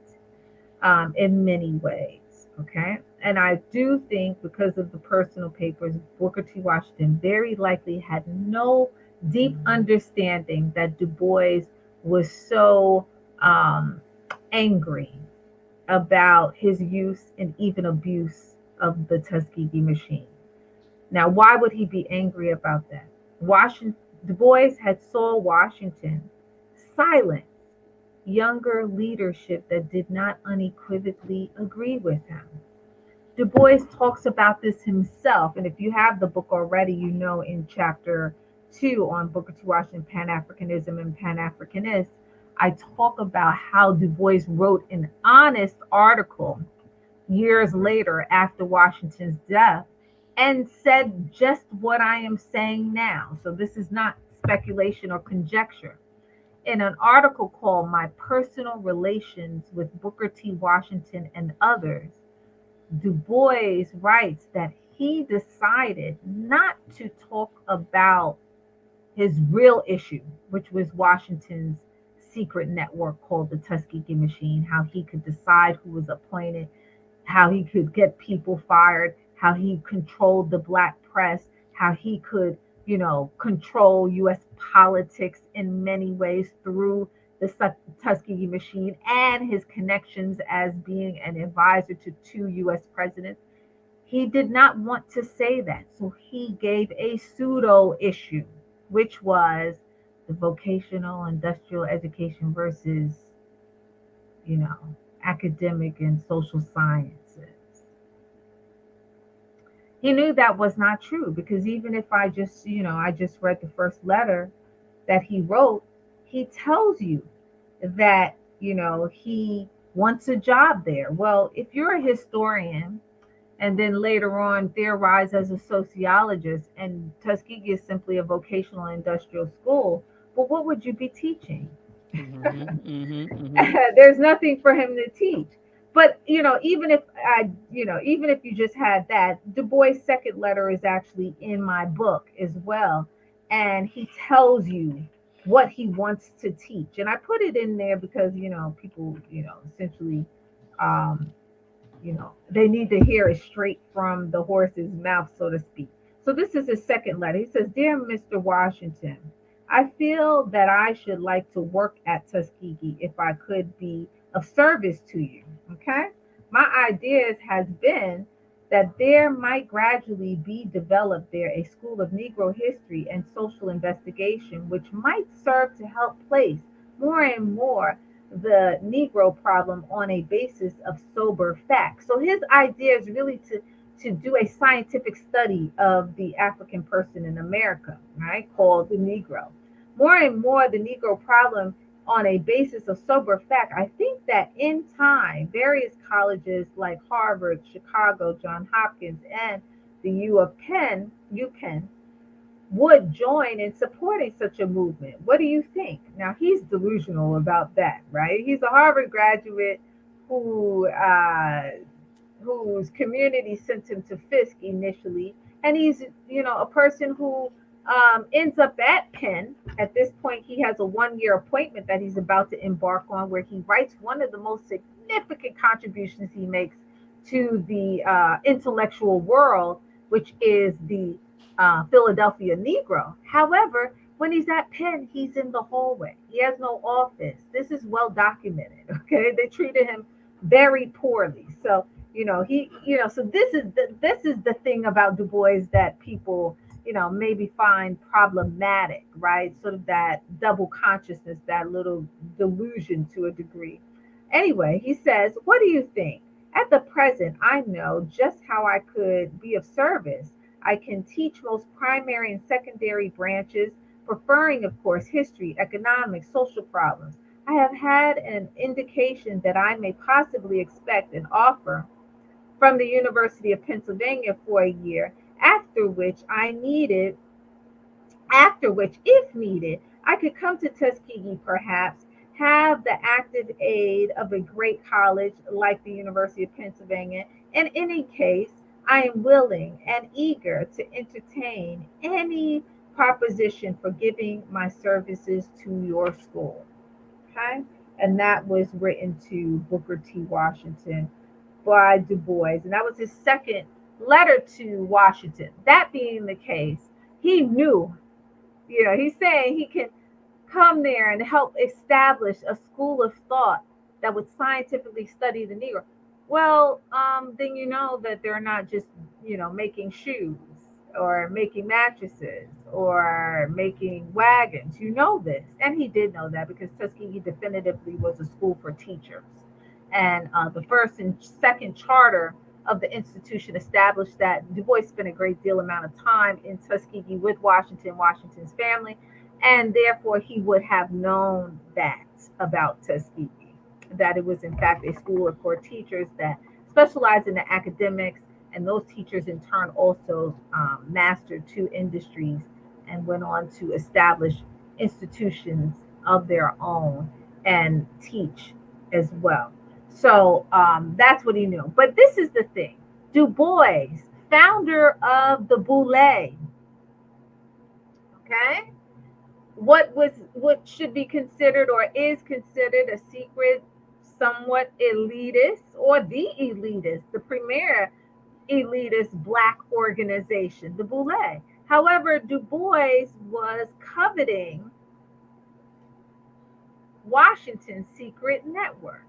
in many ways. Okay. And I do think because of the personal papers, Booker T. Washington very likely had no deep understanding that Du Bois was so angry about his use and even abuse of the Tuskegee machine. Now, why would he be angry about that? Washington, Du Bois had saw Washington silence younger leadership that did not unequivocally agree with him. Du Bois talks about this himself, and if you have the book already, you know in chapter 2 on Booker T. Washington, Pan Africanism and Pan Africanists, I talk about how Du Bois wrote an honest article years later after Washington's death and said just what I am saying now. So this is not speculation or conjecture. In an article called My Personal Relations with Booker T. Washington and Others, Du Bois writes that he decided not to talk about his real issue, which was Washington's secret network called the Tuskegee Machine, how he could decide who was appointed, how he could get people fired, how he controlled the black press, how he could, control U.S. politics in many ways through the Tuskegee Machine and his connections as being an advisor to 2 U.S. presidents. He did not want to say that. So he gave a pseudo issue, which was the vocational industrial education versus, academic and social sciences. He knew that was not true because even if I just read the first letter that he wrote, he tells you that, he wants a job there. Well, if you're a historian and then later on theorize as a sociologist and Tuskegee is simply a vocational industrial school, well, what would you be teaching? There's nothing for him to teach. But even if you just had that, Du Bois' second letter is actually in my book as well, and he tells you what he wants to teach. And I put it in there because people essentially they need to hear it straight from the horse's mouth, so to speak. So this is his second letter. He says, "Dear Mr. Washington, I feel that I should like to work at Tuskegee if I could be of service to you. Okay. My ideas has been that there might gradually be developed there a school of Negro history and social investigation, which might serve to help place more and more the Negro problem on a basis of sober facts." So his idea is really to do a scientific study of the African person in America, right, called the Negro. More and more the Negro problem on a basis of sober fact. I think that in time, various colleges like Harvard, Chicago, Johns Hopkins, and the U of Penn, UPenn, would join in supporting such a movement. What do you think? Now, he's delusional about that, right? He's a Harvard graduate who whose community sent him to Fisk initially, and he's a person who ends up at Penn. At this point, he has a 1-year appointment that he's about to embark on, where he writes one of the most significant contributions he makes to the intellectual world, which is the Philadelphia Negro. However, when he's at Penn, he's in the hallway. He has no office. This is well documented. Okay, they treated him very poorly. So so this is the thing about Du Bois that people maybe find problematic, right? Sort of that double consciousness, that little delusion to a degree. Anyway, he says, what do you think? At the present, I know just how I could be of service. I can teach most primary and secondary branches, preferring, of course, history, economics, social problems. I have had an indication that I may possibly expect an offer from the University of Pennsylvania for a year, after which I needed after which, if needed, I could come to Tuskegee perhaps, have the active aid of a great college like the University of Pennsylvania. In any case, I am willing and eager to entertain any proposition for giving my services to your school. Okay? And that was written to Booker T. Washington by Du Bois. And that was his second letter to Washington. That being the case, he knew, he's saying he can come there and help establish a school of thought that would scientifically study the Negro. Well, then you know that they're not just, making shoes or making mattresses or making wagons. You know this. And he did know that because Tuskegee definitively was a school for teachers. And the first and second charter of the institution established that Du Bois spent a great deal amount of time in Tuskegee with Washington's family, and therefore he would have known that about Tuskegee, that it was in fact a school for teachers that specialized in the academics, and those teachers in turn also mastered two industries and went on to establish institutions of their own and teach as well. So that's what he knew. But this is the thing: Du Bois, founder of the Boule, okay, what should be considered or is considered a secret, somewhat elitist, or the elitist, the premier elitist black organization, the Boule. However, Du Bois was coveting Washington's secret network,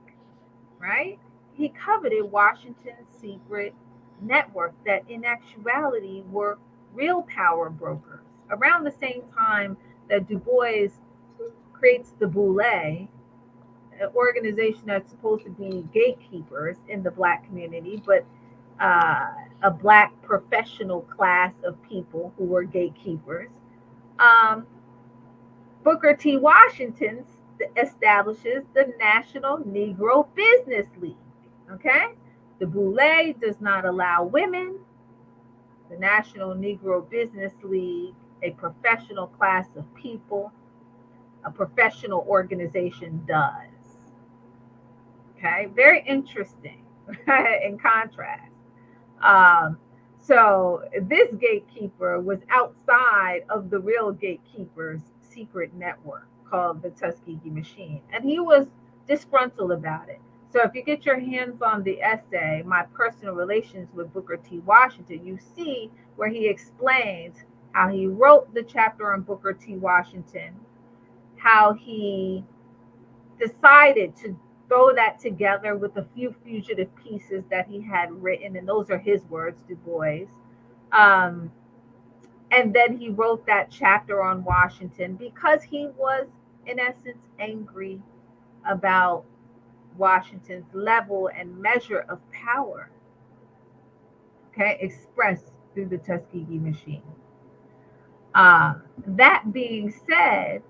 right? He coveted Washington's secret network that in actuality were real power brokers. Around the same time that Du Bois creates the Boule, an organization that's supposed to be gatekeepers in the black community, but a black professional class of people who were gatekeepers. Um, Booker T. Washington establishes the National Negro Business League. Okay? The Boule does not allow women. The National Negro Business League, a professional class of people, a professional organization, does. Okay? Very interesting in contrast. Um, so this gatekeeper was outside of the real gatekeeper's secret network called the Tuskegee Machine, and he was disgruntled about it. So if you get your hands on the essay, My Personal Relations with Booker T. Washington, you see where he explains how he wrote the chapter on Booker T. Washington, how he decided to throw that together with a few fugitive pieces that he had written, and those are his words, Du Bois. Um, and then he wrote that chapter on Washington because he was, in essence, angry about Washington's level and measure of power, okay, expressed through the Tuskegee Machine. That being said,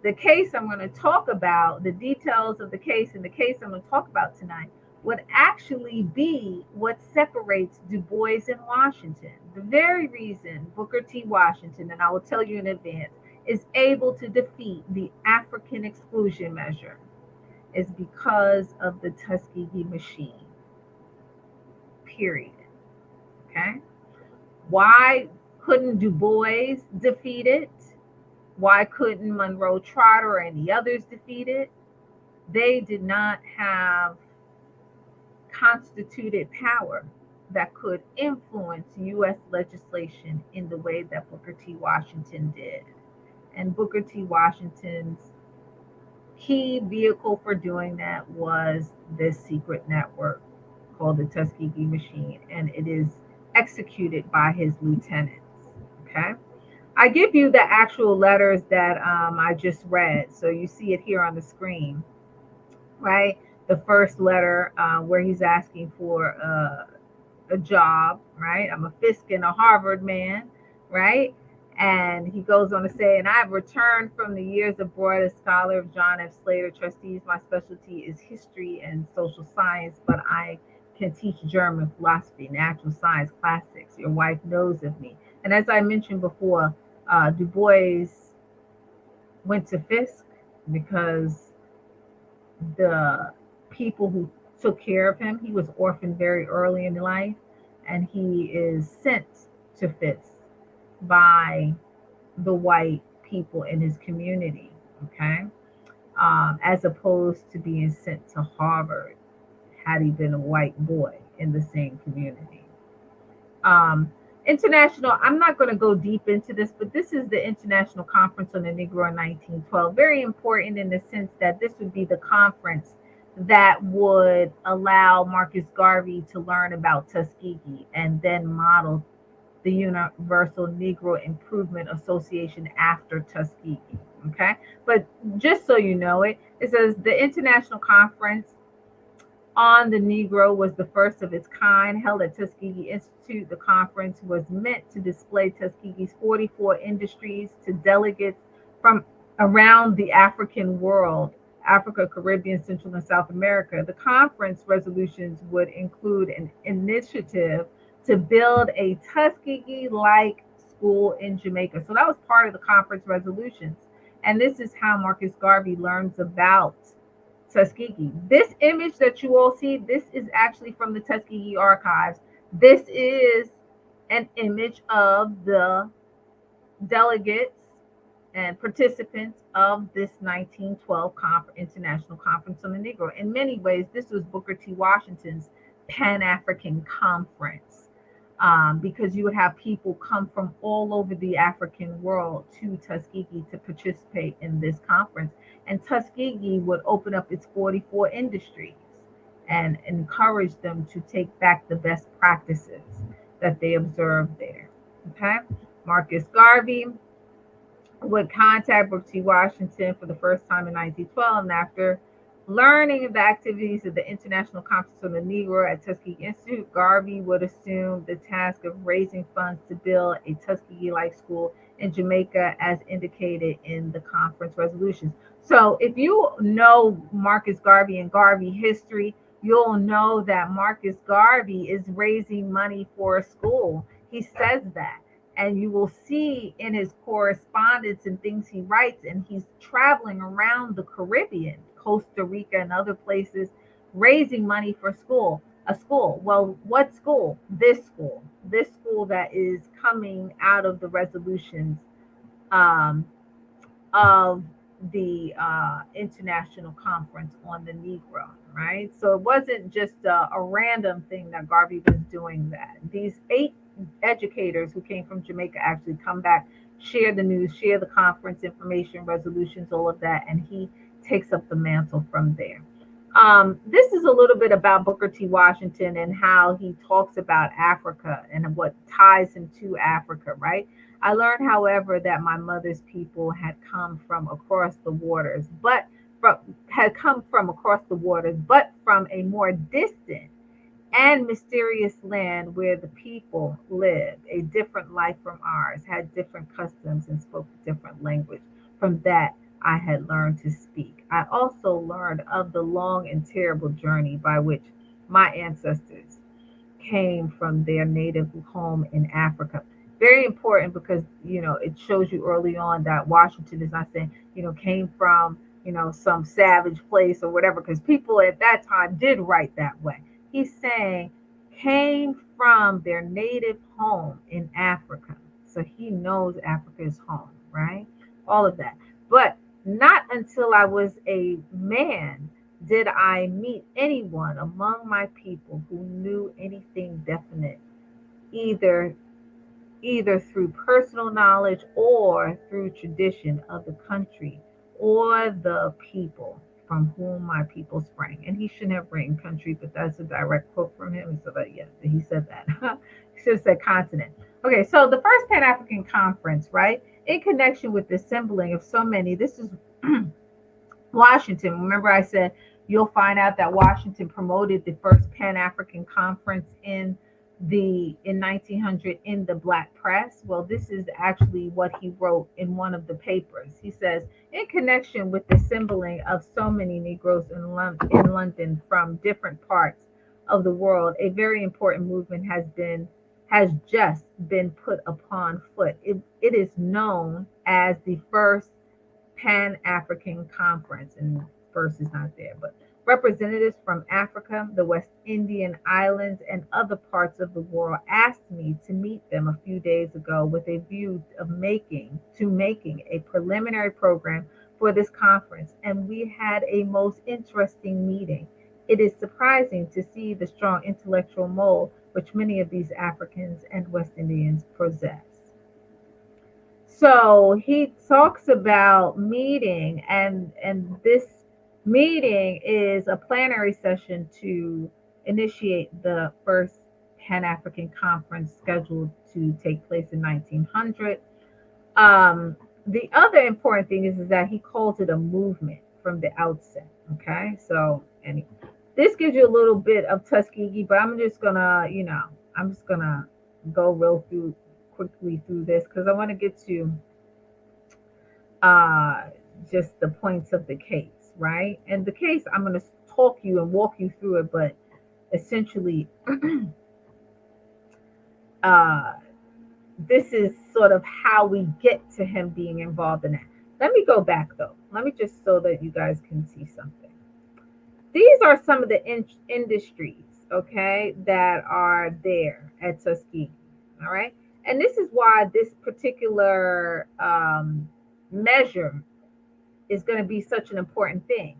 the case I'm going to talk about, the details of the case and the case I'm going to talk about tonight, would actually be what separates Du Bois and Washington. The very reason Booker T. Washington, and I will tell you in advance, is able to defeat the African exclusion measure is because of the Tuskegee Machine. Period. Okay? Why couldn't Du Bois defeat it? Why couldn't Monroe Trotter or any others defeat it? They did not have constituted power that could influence U.S. legislation in the way that Booker T. Washington did. And Booker T. Washington's key vehicle for doing that was this secret network called the Tuskegee Machine, and it is executed by his lieutenants. Okay. I give you the actual letters that I just read. So you see it here on the screen, right? The first letter where he's asking for a job, right? I'm a Fisk and a Harvard man, right? And he goes on to say, and I've returned from the years abroad as scholar of John F. Slater trustees. My specialty is history and social science, but I can teach German, philosophy, natural science, classics. Your wife knows of me. And as I mentioned before, Du Bois went to Fisk because the people who took care of him, he was orphaned very early in life, and he is sent to Fisk by the white people in his community, okay, as opposed to being sent to Harvard had he been a white boy in the same community. Um, International, I'm not going to go deep into this, but this is the International Conference on the Negro in 1912. Very important in the sense that this would be the conference that would allow Marcus Garvey to learn about Tuskegee and then model the Universal Negro Improvement Association after Tuskegee. Okay, but just so you know it, it says the International Conference on the Negro was the first of its kind, held at Tuskegee Institute. The conference was meant to display Tuskegee's 44 industries to delegates from around the African world, Africa, Caribbean, Central, and South America. The conference resolutions would include an initiative to build a Tuskegee like school in Jamaica. So that was part of the conference resolutions. And this is how Marcus Garvey learns about Tuskegee. This image that you all see, this is actually from the Tuskegee archives. This is an image of the delegates and participants of this 1912 International Conference on the Negro. In many ways, this was Booker T. Washington's Pan African Conference, because you would have people come from all over the African world to Tuskegee to participate in this conference. And Tuskegee would open up its 44 industries and encourage them to take back the best practices that they observed there. Okay. Marcus Garvey would contact Booker T. Washington for the first time in 1912, and after learning of the activities of the International Conference on the Negro at Tuskegee Institute, Garvey would assume the task of raising funds to build a Tuskegee-like school in Jamaica, as indicated in the conference resolutions. So, if you know Marcus Garvey and Garvey history, you'll know that Marcus Garvey is raising money for a school. He says that. And you will see in his correspondence and things he writes, and he's traveling around the Caribbean, Costa Rica, and other places, raising money for a school. Well, what school? This school that is coming out of the resolutions um, of the International Conference on the Negro, right? So it wasn't just a random thing that Garvey was doing that. These 8 educators who came from Jamaica actually come back, share the news, share the conference information, resolutions, all of that, and he takes up the mantle from there. This is a little bit about Booker T. Washington and how he talks about Africa and what ties him to Africa, right? I learned, however, that my mother's people had come from across the waters, but from a more distant and mysterious land where the people lived a different life from ours, had different customs, and spoke a different language. From that, I had learned to speak. I also learned of the long and terrible journey by which my ancestors came from their native home in Africa. Very important because it shows you early on that Washington is not saying came from some savage place or whatever, because people at that time did write that way. He's saying came from their native home in Africa, so he knows Africa is home, right? All of that, but not until I was a man did I meet anyone among my people who knew anything definite, either through personal knowledge or through tradition of the country or the people from whom my people sprang. And he shouldn't have written country, but that's a direct quote from him. So that, yeah, he said that. He should have said continent. Okay, so the first Pan African Conference, right? In connection with the assembling of so many, this is Washington. Remember, I said you'll find out that Washington promoted the first Pan African Conference in 1900 in the Black press. Well, this is actually what he wrote in one of the papers. He says, in connection with the assembling of so many Negroes in London from different parts of the world, a very important movement has just been put upon foot. It is known as the first Pan African Conference, and first is not there, but representatives from Africa, the West Indian Islands, and other parts of the world asked me to meet them a few days ago with a view of making a preliminary program for this conference, and we had a most interesting meeting. It is surprising to see the strong intellectual mold which many of these Africans and West Indians possess. So he talks about meeting, and this meeting is a plenary session to initiate the first Pan African Conference scheduled to take place in 1900. The other important thing is that he calls it a movement from the outset. Okay, so and this gives you a little bit of Tuskegee, but I'm just gonna go real through quickly through this because I want to get to uh, just the points of the case, right? And the case, I'm going to talk you and walk you through it, but essentially, uh, this is sort of how we get to him being involved in that. Let me go back though. Let me just so that you guys can see something. These are some of the industries, okay, that are there at Tuskegee. All right. And this is why this particular measure is going to be such an important thing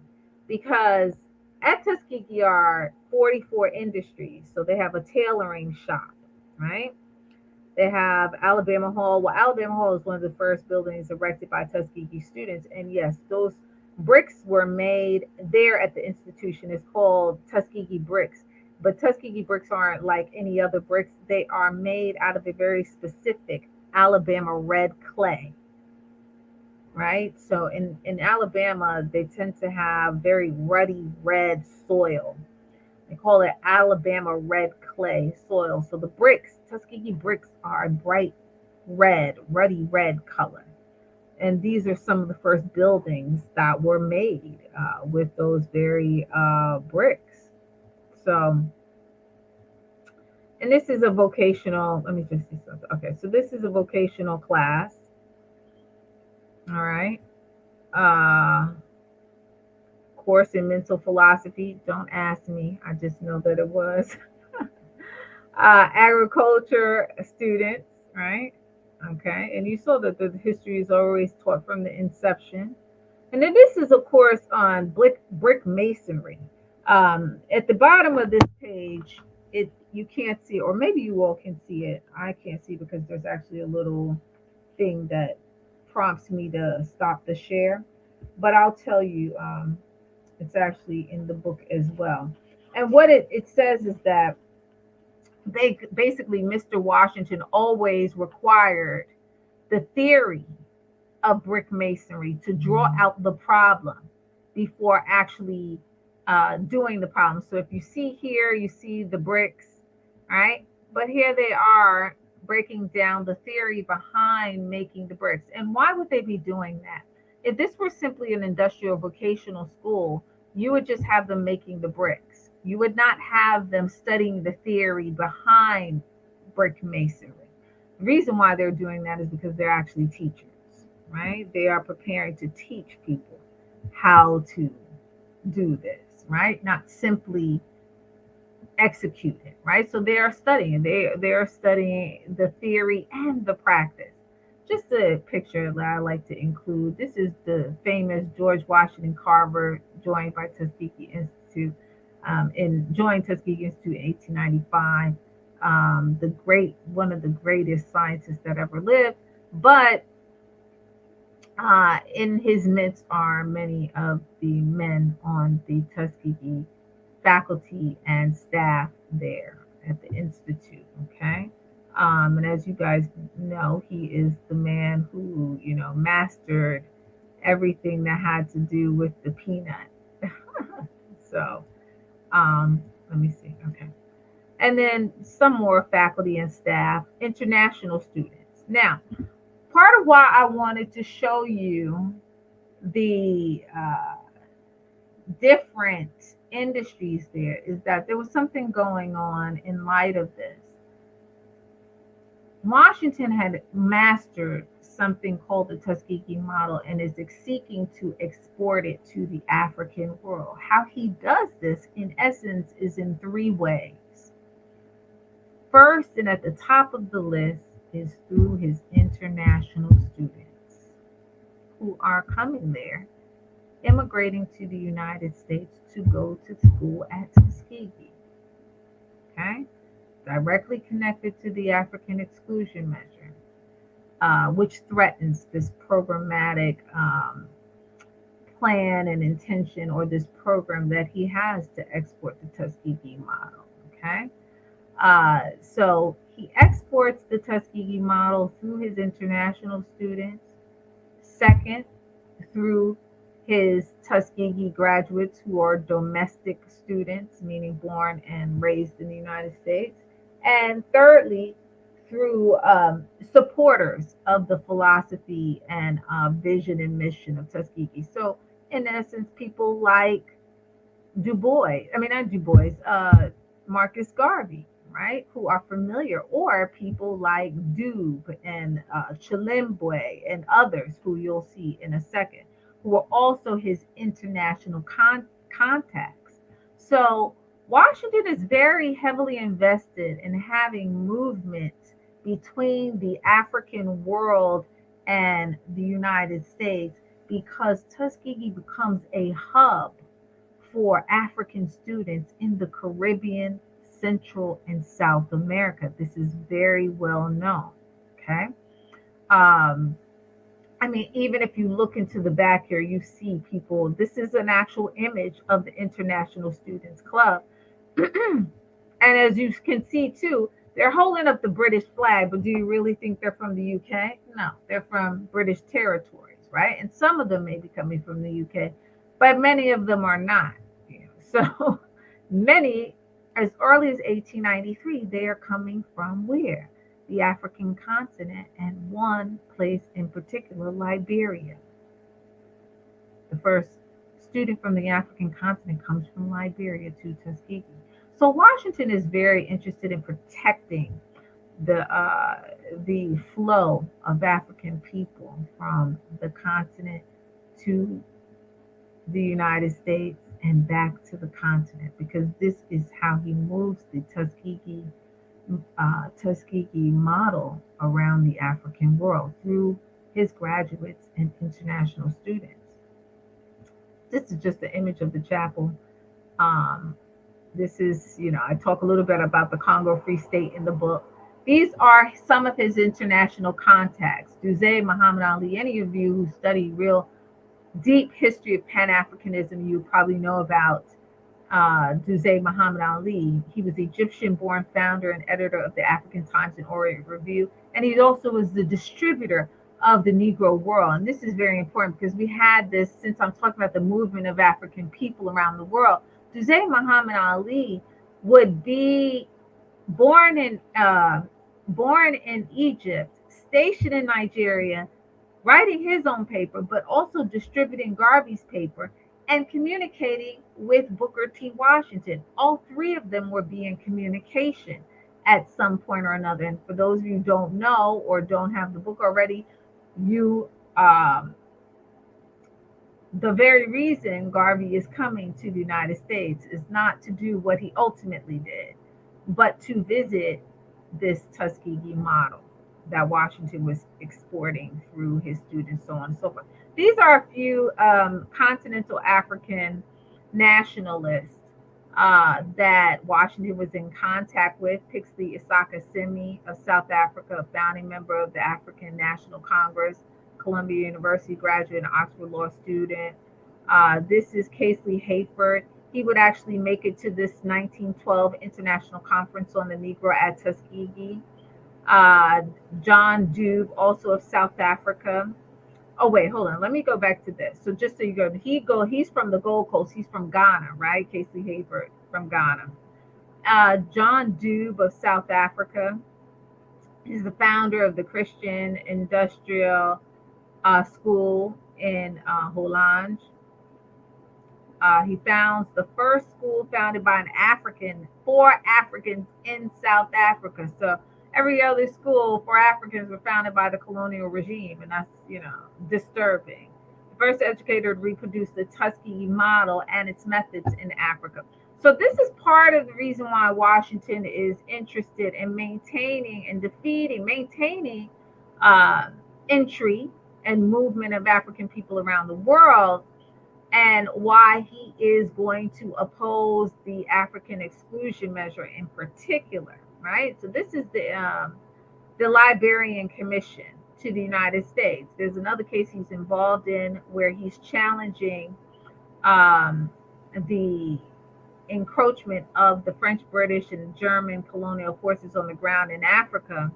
because at Tuskegee are 44 industries. So they have a tailoring shop, right? They have Alabama Hall. Well, Alabama Hall is one of the first buildings erected by Tuskegee students. And yes, those bricks were made there at the institution. It's called Tuskegee bricks. But Tuskegee bricks aren't like any other bricks. They are made out of a very specific Alabama red clay, right? So in Alabama, they tend to have very ruddy red soil. They call it Alabama red clay soil. So the bricks, Tuskegee bricks, are a bright red, ruddy red color. And these are some of the first buildings that were made with those very bricks. So, and this is a vocational, let me just see something. Okay, so this is a vocational class. All right. Uh, course in mental philosophy. Don't ask me. I just know that it was. Agriculture students, right? Okay. And you saw that the history is always taught from the inception. And then this is a course on brick masonry. At the bottom of this page, it you can't see, or maybe you all can see it. I can't see because there's actually a little thing that prompts me to stop the share. But I'll tell you, it's actually in the book as well. And what it says is that they basically, Mr. Washington always required the theory of brick masonry to draw out the problem before actually doing the problem. So if you see here, you see the bricks, right? But here they are breaking down the theory behind making the bricks. And why would they be doing that? If this were simply an industrial vocational school, you would just have them making the bricks. You would not have them studying the theory behind brick masonry. The reason why they're doing that is because they're actually teachers, right? They are preparing to teach people how to do this, right? Not simply execute it, right? So they are studying. They are studying the theory and the practice. Just a picture that I like to include. This is the famous George Washington Carver joined by Tuskegee Institute joined Tuskegee Institute in 1895. The great one of the greatest scientists that ever lived, but in his midst are many of the men on the Tuskegee faculty and staff there at the Institute. Okay. And as you guys know, he is the man who, mastered everything that had to do with the peanut. So, let me see. Okay. And then some more faculty and staff, international students. Now, part of why I wanted to show you the different industries there is that there was something going on in light of this. Washington had mastered something called the Tuskegee model and is seeking to export it to the African world. How he does this, in essence, is in three ways. First, and at the top of the list, is through his international students who are coming there, immigrating to the United States to go to school at Tuskegee. Okay? Directly connected to the African exclusion measure, which threatens this programmatic plan and intention, or this program that he has to export the Tuskegee model. Okay, so he exports the Tuskegee model through his international students. Second, through his Tuskegee graduates who are domestic students, meaning born and raised in the United States. And thirdly, through supporters of the philosophy and vision and mission of Tuskegee. So, in essence, people like Du Bois, I mean, not Du Bois, Marcus Garvey, right, who are familiar, or people like Dube and Chilimbwe and others who you'll see in a second, who are also his international contacts. So Washington is very heavily invested in having movement between the African world and the United States, because Tuskegee becomes a hub for African students in the Caribbean, Central, and South America. This is very well known. Okay. Um, I mean, even if you look into the back here, you see people. This is an actual image of the International Students Club. And as you can see too, they're holding up the British flag, but do you really think they're from the UK? No, they're from British territories, right? And some of them may be coming from the UK, but many of them are not. So many, as early as 1893, they are coming from where? The African continent, and one place in particular, Liberia. The first student from the African continent comes from Liberia to Tuskegee. So Washington is very interested in protecting the flow of African people from the continent to the United States and back to the continent, because this is how he moves the Tuskegee model around the African world through his graduates and international students. This is just the image of the chapel. Um, this is, I talk a little bit about the Congo Free State in the book. These are some of his international contacts. Duzé Muhammad Ali, any of you who study real deep history of Pan-Africanism, you probably know about Duzé Muhammad Ali. He was Egyptian-born founder and editor of the African Times and Orient Review, and he also was the distributor of the Negro World. And this is very important because we had this, since I'm talking about the movement of African people around the world. Duzé Muhammad Ali would be born in Egypt, stationed in Nigeria, writing his own paper, but also distributing Garvey's paper and communicating with Booker T. Washington. All three of them were being communication at some point or another. And for those of you who don't know or don't have the book already, you the very reason Garvey is coming to the United States is not to do what he ultimately did, but to visit this Tuskegee model that Washington was exporting through his students, so on and so forth. These are a few continental African nationalists that Washington was in contact with. Pixley Isaka Semi of South Africa, a founding member of the African National Congress, Columbia University graduate and Oxford Law student. This is Casely Hayford. He would actually make it to this 1912 International Conference on the Negro at Tuskegee. Uh, John Dube, also of South Africa. Oh wait, hold on. Let me go back to this. So just so you go, he's from the Gold Coast. He's from Ghana, right? Casey Hayward from Ghana. John Dube of South Africa. He's the founder of the Christian Industrial School in Holland. He founds the first school founded by an African for Africans in South Africa. So every other school for Africans were founded by the colonial regime, and that's disturbing. The first educator to reproduce the Tuskegee model and its methods in Africa. So this is part of the reason why Washington is interested in maintaining uh, entry and movement of African people around the world, and why he is going to oppose the African exclusion measure in particular, right? So this is the Liberian Commission to the United States. There's another case he's involved in where he's challenging the encroachment of the French, British, and German colonial forces on the ground in Africa,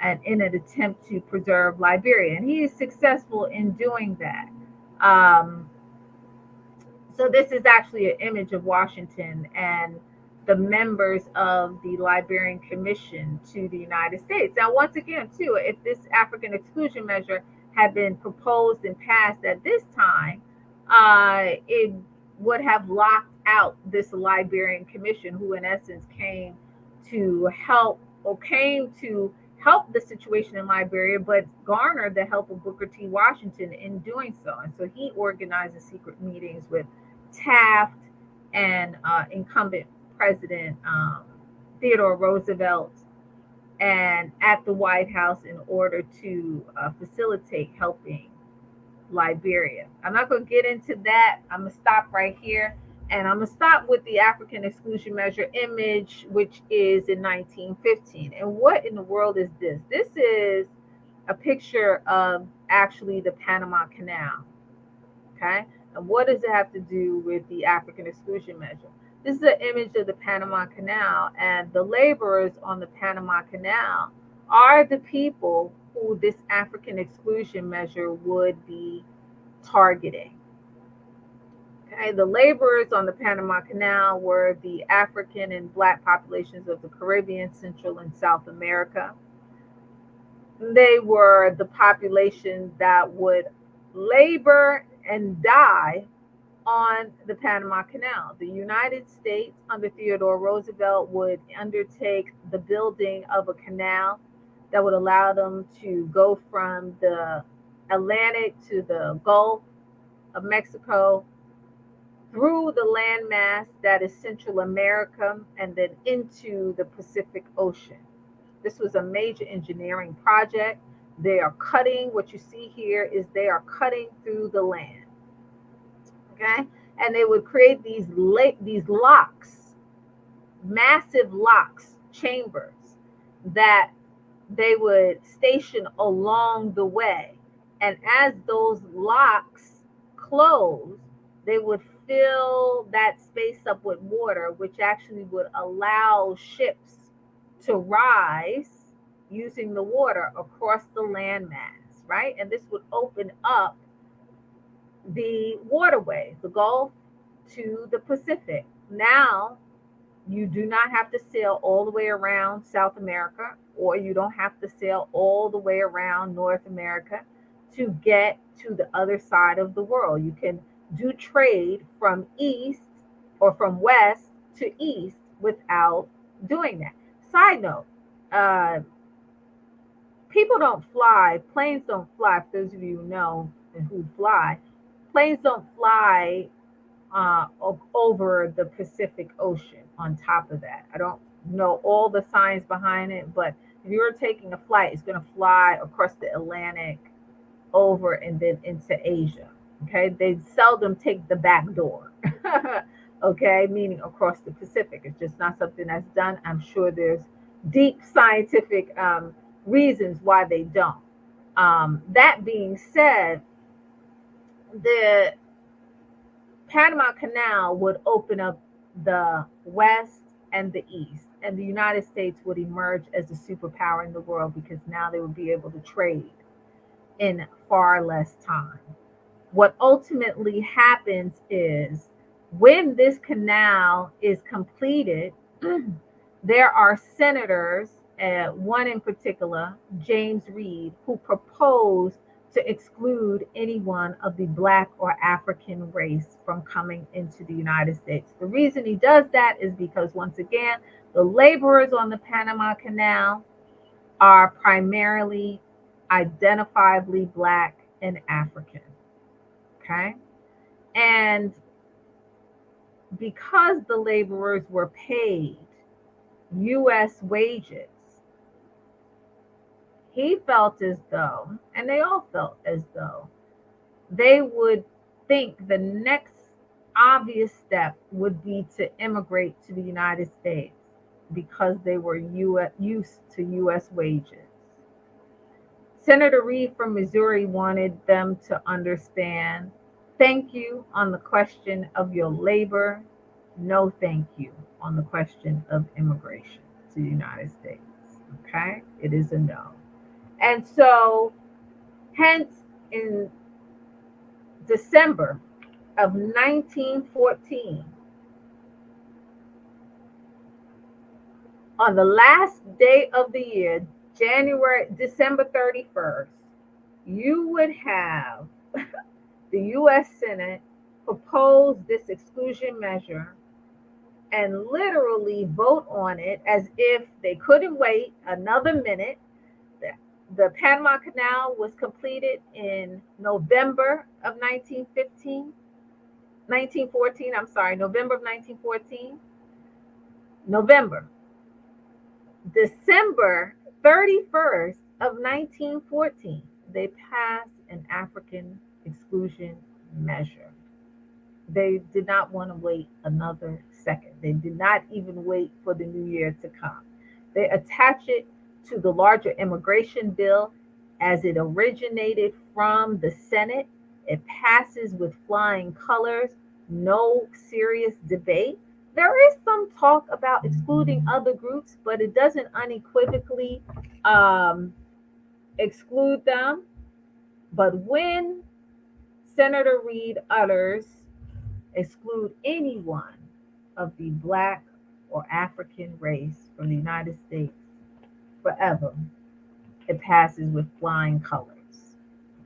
and in an attempt to preserve Liberia. And he is successful in doing that. Um, so this is actually an image of Washington and the members of the Liberian Commission to the United States. Now, once again, too, if this African exclusion measure had been proposed and passed at this time, it would have locked out this Liberian Commission, who in essence came to help the situation in Liberia, but garnered the help of Booker T. Washington in doing so. And so he organizes secret meetings with Taft and incumbent President Theodore Roosevelt and at the White House in order to facilitate helping Liberia. I'm not going to get into that. I'm going to stop right here. And I'm going to stop with the African exclusion measure image, which is in 1915. And what in the world is this? This is a picture of actually the Panama Canal. Okay. And what does it have to do with the African exclusion measure? This is an image of the Panama Canal, and the laborers on the Panama Canal are the people who this African exclusion measure would be targeting. Okay, the laborers on the Panama Canal were the African and Black populations of the Caribbean, Central, and South America. They were the population that would labor and die on the Panama Canal. The United States, under Theodore Roosevelt, would undertake the building of a canal that would allow them to go from the Atlantic to the Gulf of Mexico, through the landmass that is Central America, and then into the Pacific Ocean. This was a major engineering project. They are cutting, what you see here is they are cutting through the land. Okay, and they would create these locks, massive locks, chambers that they would station along the way. And as those locks closed, they would fill that space up with water, which actually would allow ships to rise using the water across the landmass, right? And this would open up the waterway, the Gulf to the Pacific. Now, you do not have to sail all the way around South America, or you don't have to sail all the way around North America to get to the other side of the world. You can do trade from east or from west to east without doing that. Side note, uh, people don't fly, planes don't fly, for those of you who know and who fly, planes don't fly over the Pacific Ocean on top of that. I don't know all the science behind it, but if you're taking a flight, it's going to fly across the Atlantic over and then into Asia. Okay, they seldom take the back door. Okay, meaning across the Pacific. It's just not something that's done. I'm sure there's deep scientific reasons why they don't. That being said, the Panama Canal would open up the West and the East. And the United States would emerge as a superpower in the world because now they would be able to trade in far less time. What ultimately happens is when this canal is completed, there are senators, one in particular, James Reed, who proposed to exclude anyone of the Black or African race from coming into the United States. The reason he does that is because, once again, the laborers on the Panama Canal are primarily identifiably Black and African. Okay. And because the laborers were paid US wages, he felt as though, and they all felt as though, they would think the next obvious step would be to immigrate to the United States because they were used to US wages. Senator Reed from Missouri wanted them to understand, thank you on the question of your labor, no thank you on the question of immigration to the United States. Okay? It is a no. And so, hence, in December of 1914, on the last day of the year, December 31st, you would have the US Senate propose this exclusion measure and literally vote on it as if they couldn't wait another minute. The Panama Canal was completed in November of 1914, I'm sorry, November of 1914. November. December 31st of 1914, they passed an African exclusion measure. They did not want to wait another second. They did not even wait for the new year to come. They attach it to the larger immigration bill as it originated from the Senate. It passes with flying colors, no serious debate. There is some talk about excluding other groups, but it doesn't unequivocally um, exclude them. But when Senator Reed utters exclude anyone of the Black or African race from the United States forever, it passes with flying colors.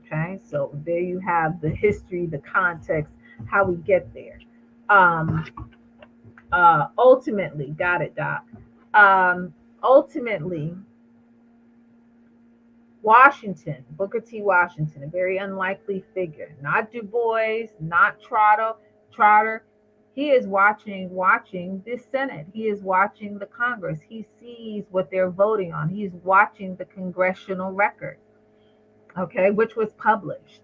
Okay, so there you have the history, the context, how we get there. Um, ultimately, got it, Doc. Ultimately, Washington, Booker T. Washington, a very unlikely figure, not Du Bois, not Trotter. He is watching this Senate. He is watching the Congress. He sees what they're voting on. He's watching the congressional record, okay, which was published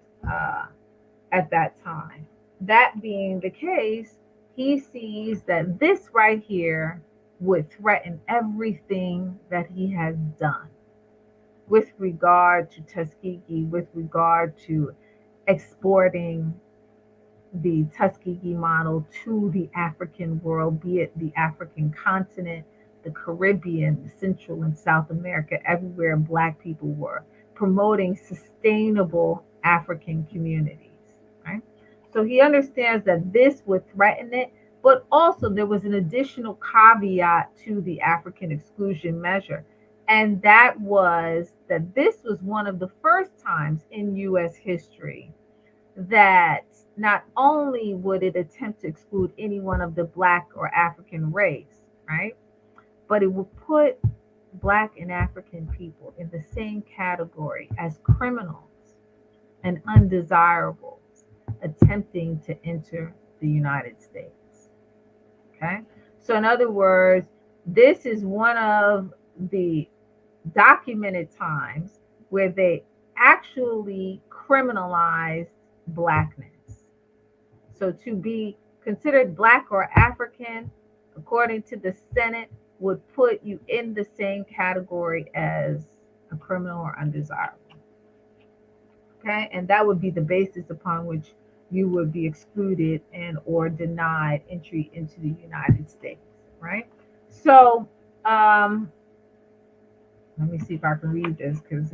at that time. That being the case, he sees that this right here would threaten everything that he has done with regard to Tuskegee, with regard to exporting the Tuskegee model to the African world, be it the African continent, the Caribbean, Central and South America, everywhere Black people were, promoting sustainable African communities, right? So he understands that this would threaten it, but also there was an additional caveat to the African exclusion measure. And that was that this was one of the first times in US history that not only would it attempt to exclude anyone of the Black or African race, right? But it would put Black and African people in the same category as criminals and undesirables attempting to enter the United States. Okay? So, in other words, this is one of the documented times where they actually criminalized Blackness. So to be considered Black or African, according to the Senate, would put you in the same category as a criminal or undesirable. Okay, and that would be the basis upon which you would be excluded and or denied entry into the United States, right? So let me see if I can read this because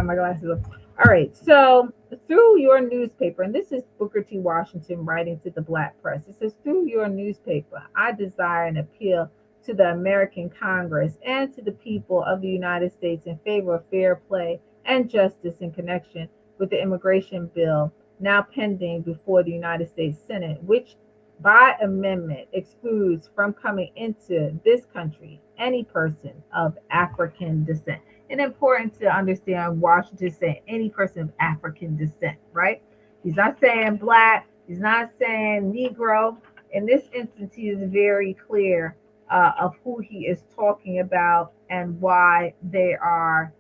my glasses up. All right. So through your newspaper, and this is Booker T. Washington writing to the Black press. It says, through your newspaper, I desire and appeal to the American Congress and to the people of the United States in favor of fair play and justice in connection with the immigration bill now pending before the United States Senate, which by amendment excludes from coming into this country any person of African descent. And important to understand Washington saying any person of African descent, right? He's not saying black, he's not saying Negro. In this instance, he is very clear of who he is talking about and why they are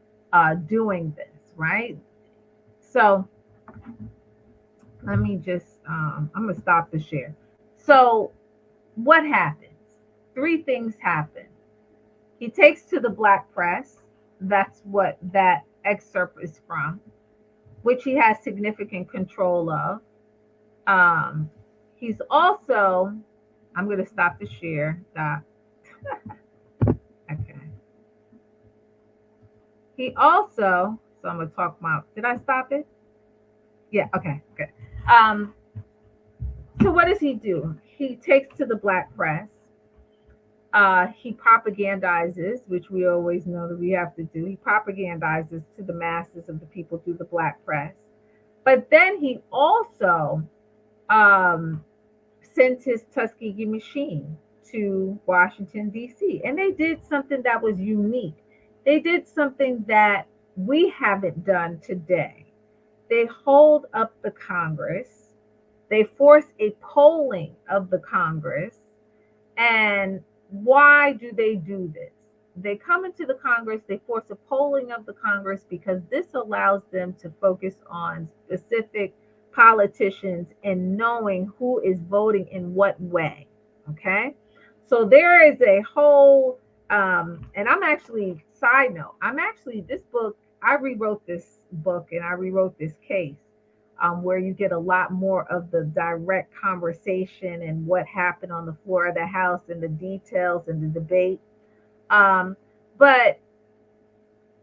doing this, right? So let me just, I'm going to stop the share. So, what happens? Three things happen. He takes to the Black press. That's what that excerpt is from, which he has significant control of. Um, he's also, I'm going to stop the share. Stop. Okay. He also, so I'm going to talk about, did I stop it? Yeah, okay, good. Um, so what does he do? He takes to the Black press. He propagandizes, which we always know that we have to do. He propagandizes to the masses of the people through the Black press. But then he also um, sent his Tuskegee machine to Washington, D.C. And they did something that was unique. They did something that we haven't done today. They hold up the Congress, they force a polling of the Congress. And why do they do this? They come into the Congress, they force a polling of the Congress because this allows them to focus on specific politicians and knowing who is voting in what way. Okay. So there is a whole, and I'm actually, side note, this book, I rewrote this book and I rewrote this case where you get a lot more of the direct conversation and what happened on the floor of the House and the details and the debate. But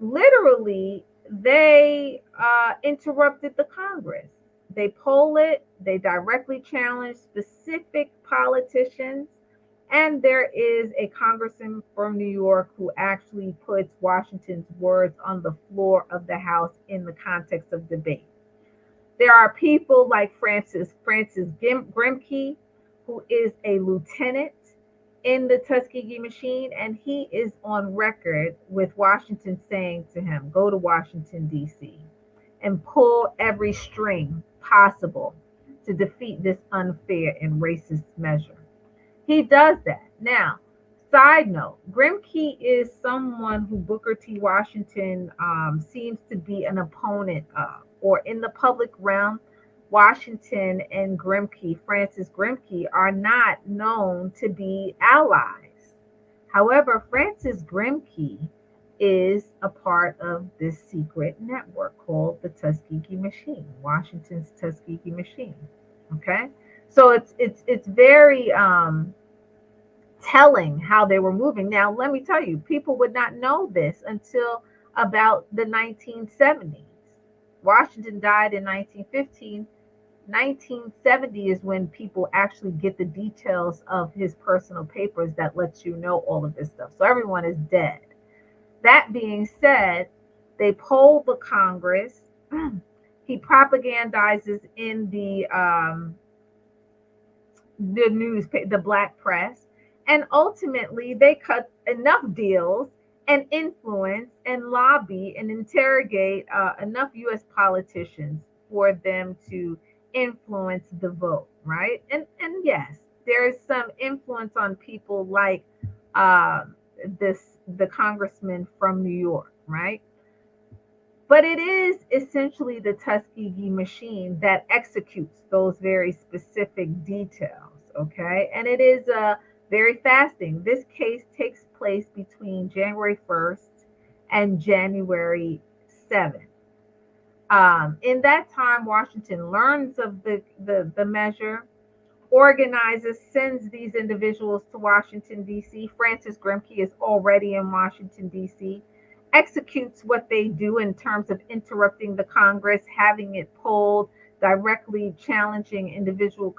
literally, they interrupted the Congress. They poll it, they directly challenge specific politicians. And there is a congressman from New York who actually puts Washington's words on the floor of the House in the context of debate. There are people like Francis Grimke, who is a lieutenant in the Tuskegee machine, and he is on record with Washington saying to him, "Go to Washington D.C. and pull every string possible to defeat this unfair and racist measure." He does that. Now, side note, Grimke is someone who Booker T. Washington seems to be an opponent of, or in the public realm. Washington and Grimke, Francis Grimke, are not known to be allies. However, Francis Grimke is a part of this secret network called the Tuskegee Machine, Washington's Tuskegee Machine. Okay, so it's very telling how they were moving. Now, let me tell you, people would not know this until about the 1970s. Washington died in 1915. 1970 is when people actually get the details of his personal papers that lets you know all of this stuff. So everyone is dead. That being said, they poll the Congress. He propagandizes in the newspaper, the Black press, and ultimately they cut enough deals and influence and lobby and interrogate enough U.S. politicians for them to influence the vote, right? And yes, there is some influence on people like uh, the congressman from New York, right? But it is essentially the Tuskegee machine that executes those very specific details, okay? And it is very fasting. This case takes place between January 1st and January 7th. In that time, Washington learns of the measure, organizes, sends these individuals to Washington, D.C. Francis Grimke is already in Washington, D.C., executes what they do in terms of interrupting the Congress, having it pulled, directly challenging individual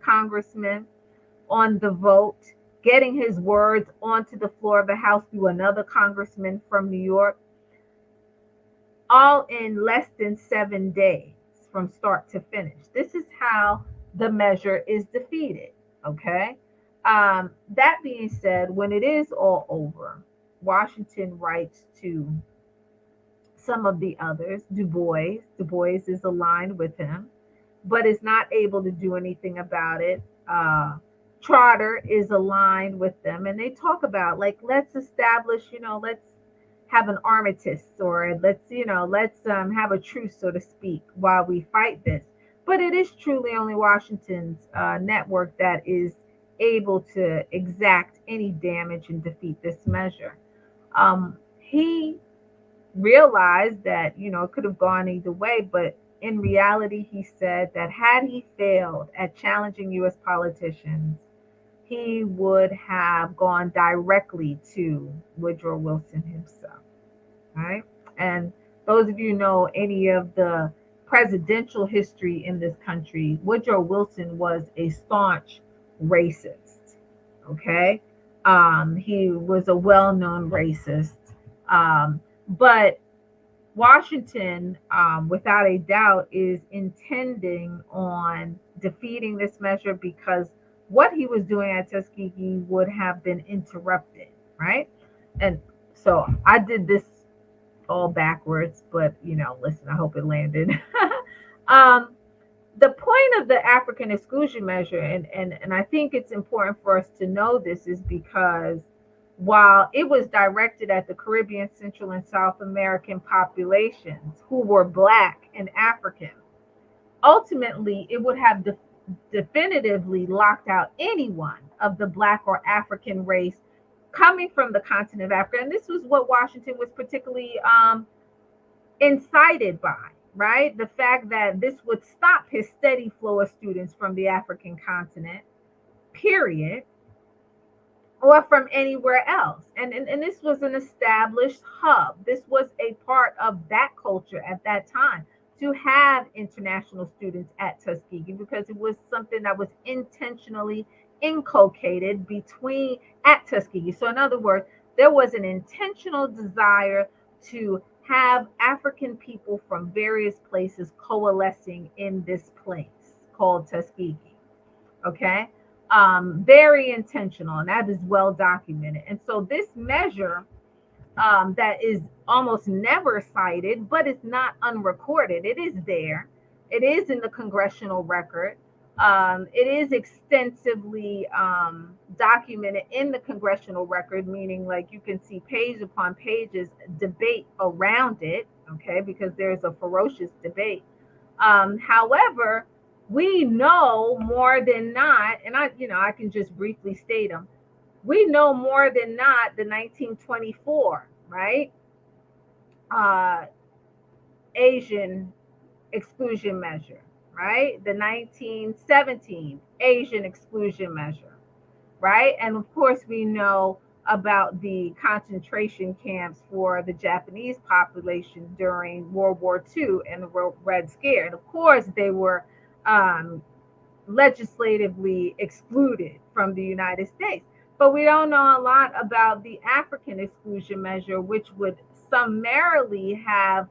congressmen on the vote, getting his words onto the floor of the House through another congressman from New York, all in less than 7 days from start to finish. This is how the measure is defeated. Okay. That being said, when it is all over, Washington writes to some of the others, Du Bois. Du Bois is aligned with him, but is not able to do anything about it. Trotter is aligned with them, and they talk about, like, let's establish, let's have an armistice, or let's have a truce, so to speak, while we fight this. But it is truly only Washington's network that is able to exact any damage and defeat this measure. He realized that it could have gone either way, but in reality, he said that had he failed at challenging U.S. politicians, he would have gone directly to Woodrow Wilson himself. Right? And those of you know any of the presidential history in this country, Woodrow Wilson was a staunch racist. Okay. He was a well-known racist. But Washington, without a doubt, is intending on defeating this measure because what he was doing at Tuskegee would have been interrupted, right? And so I did this all backwards, but listen, I hope it landed. um, the point of the African exclusion measure, and I think it's important for us to know this, is because while it was directed at the Caribbean, Central, and South American populations who were Black and African, ultimately it would have definitively locked out anyone of the Black or African race coming from the continent of Africa. And this was what Washington was particularly incited by, right? The fact that this would stop his steady flow of students from the African continent, period, or from anywhere else. And this was an established hub. This was a part of that culture at that time, to have international students at Tuskegee, because it was something that was intentionally inculcated at Tuskegee. So in other words, there was an intentional desire to have African people from various places coalescing in this place called Tuskegee. Okay. Very intentional, and that is well documented. And so this measure, that is almost never cited, but it's not unrecorded. It is there. It is in the congressional record. It is extensively documented in the congressional record, meaning like you can see page upon pages debate around it, okay, because there's a ferocious debate. However, we know more than not, and I can just briefly state them. We know more than not the 1924, right? Asian exclusion measure, right? The 1917 Asian exclusion measure, right? And of course, we know about the concentration camps for the Japanese population during World War II and the Red Scare. And of course, they were legislatively excluded from the United States. But we don't know a lot about the African exclusion measure, which would summarily have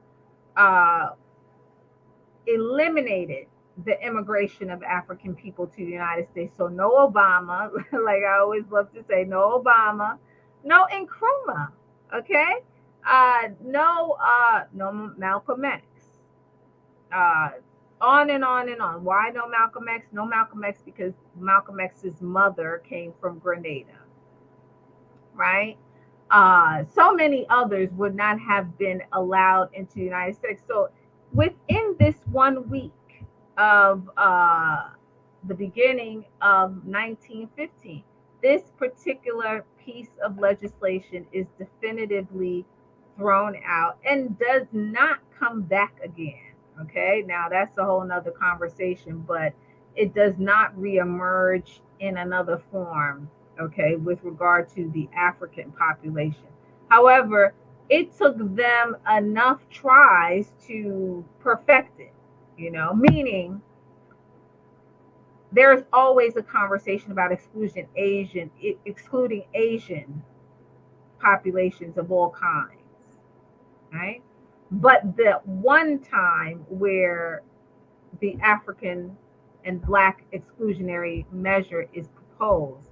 uh, eliminated the immigration of African people to the United States. So no Obama, like I always love to say, no Obama, no Nkrumah, okay? No Malcolm X. Uh, on and on and on. Why no Malcolm X? No Malcolm X because Malcolm X's mother came from Grenada, right? So many others would not have been allowed into the United States. So within this 1 week of the beginning of 1915, this particular piece of legislation is definitively thrown out and does not come back again. Okay, now that's a whole nother conversation, but it does not reemerge in another form, okay, with regard to the African population. However, it took them enough tries to perfect it, meaning there's always a conversation about excluding Asian populations of all kinds, right? But the one time where the African and Black exclusionary measure is proposed,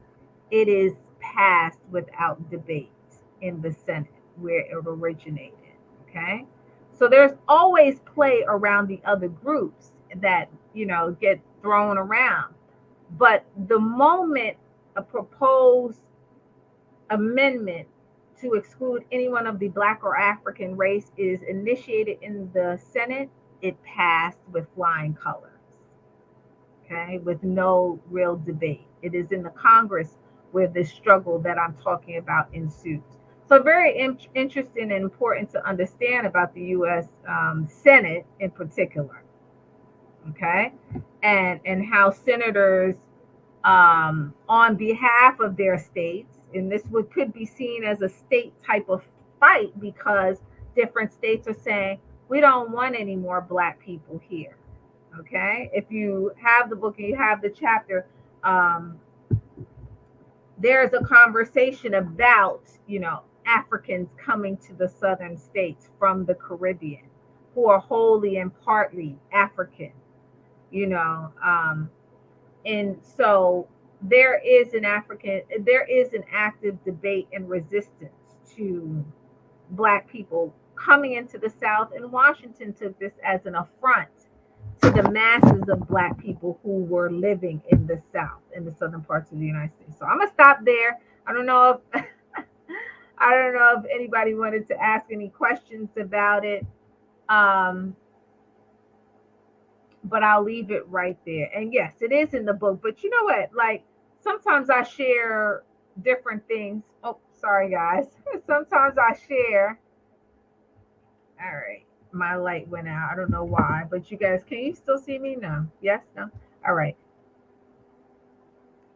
it is passed without debate in the Senate where it originated. Okay. So there's always play around the other groups that, get thrown around. But the moment a proposed amendment to exclude anyone of the Black or African race is initiated in the Senate, it passed with flying colors, okay, with no real debate. It is in the Congress where this struggle that I'm talking about ensues. So, very interesting and important to understand about the U.S. Senate in particular, okay, and how senators, on behalf of their states, and this could be seen as a state type of fight because different states are saying we don't want any more Black people here. Okay, if you have the book and you have the chapter, there's a conversation about Africans coming to the southern states from the Caribbean who are wholly and partly African, and so there is an active debate and resistance to Black people coming into the South, and Washington took this as an affront to the masses of Black people who were living in the South, in the southern parts of the United States. So I'm gonna stop there. I don't know if anybody wanted to ask any questions about it. But I'll leave it right there. And yes, it is in the book. But you know what? Like sometimes I share different things. Oh, sorry guys. Sometimes I share. All right. My light went out. I don't know why. But you guys, can you still see me? No. Yes? No? All right.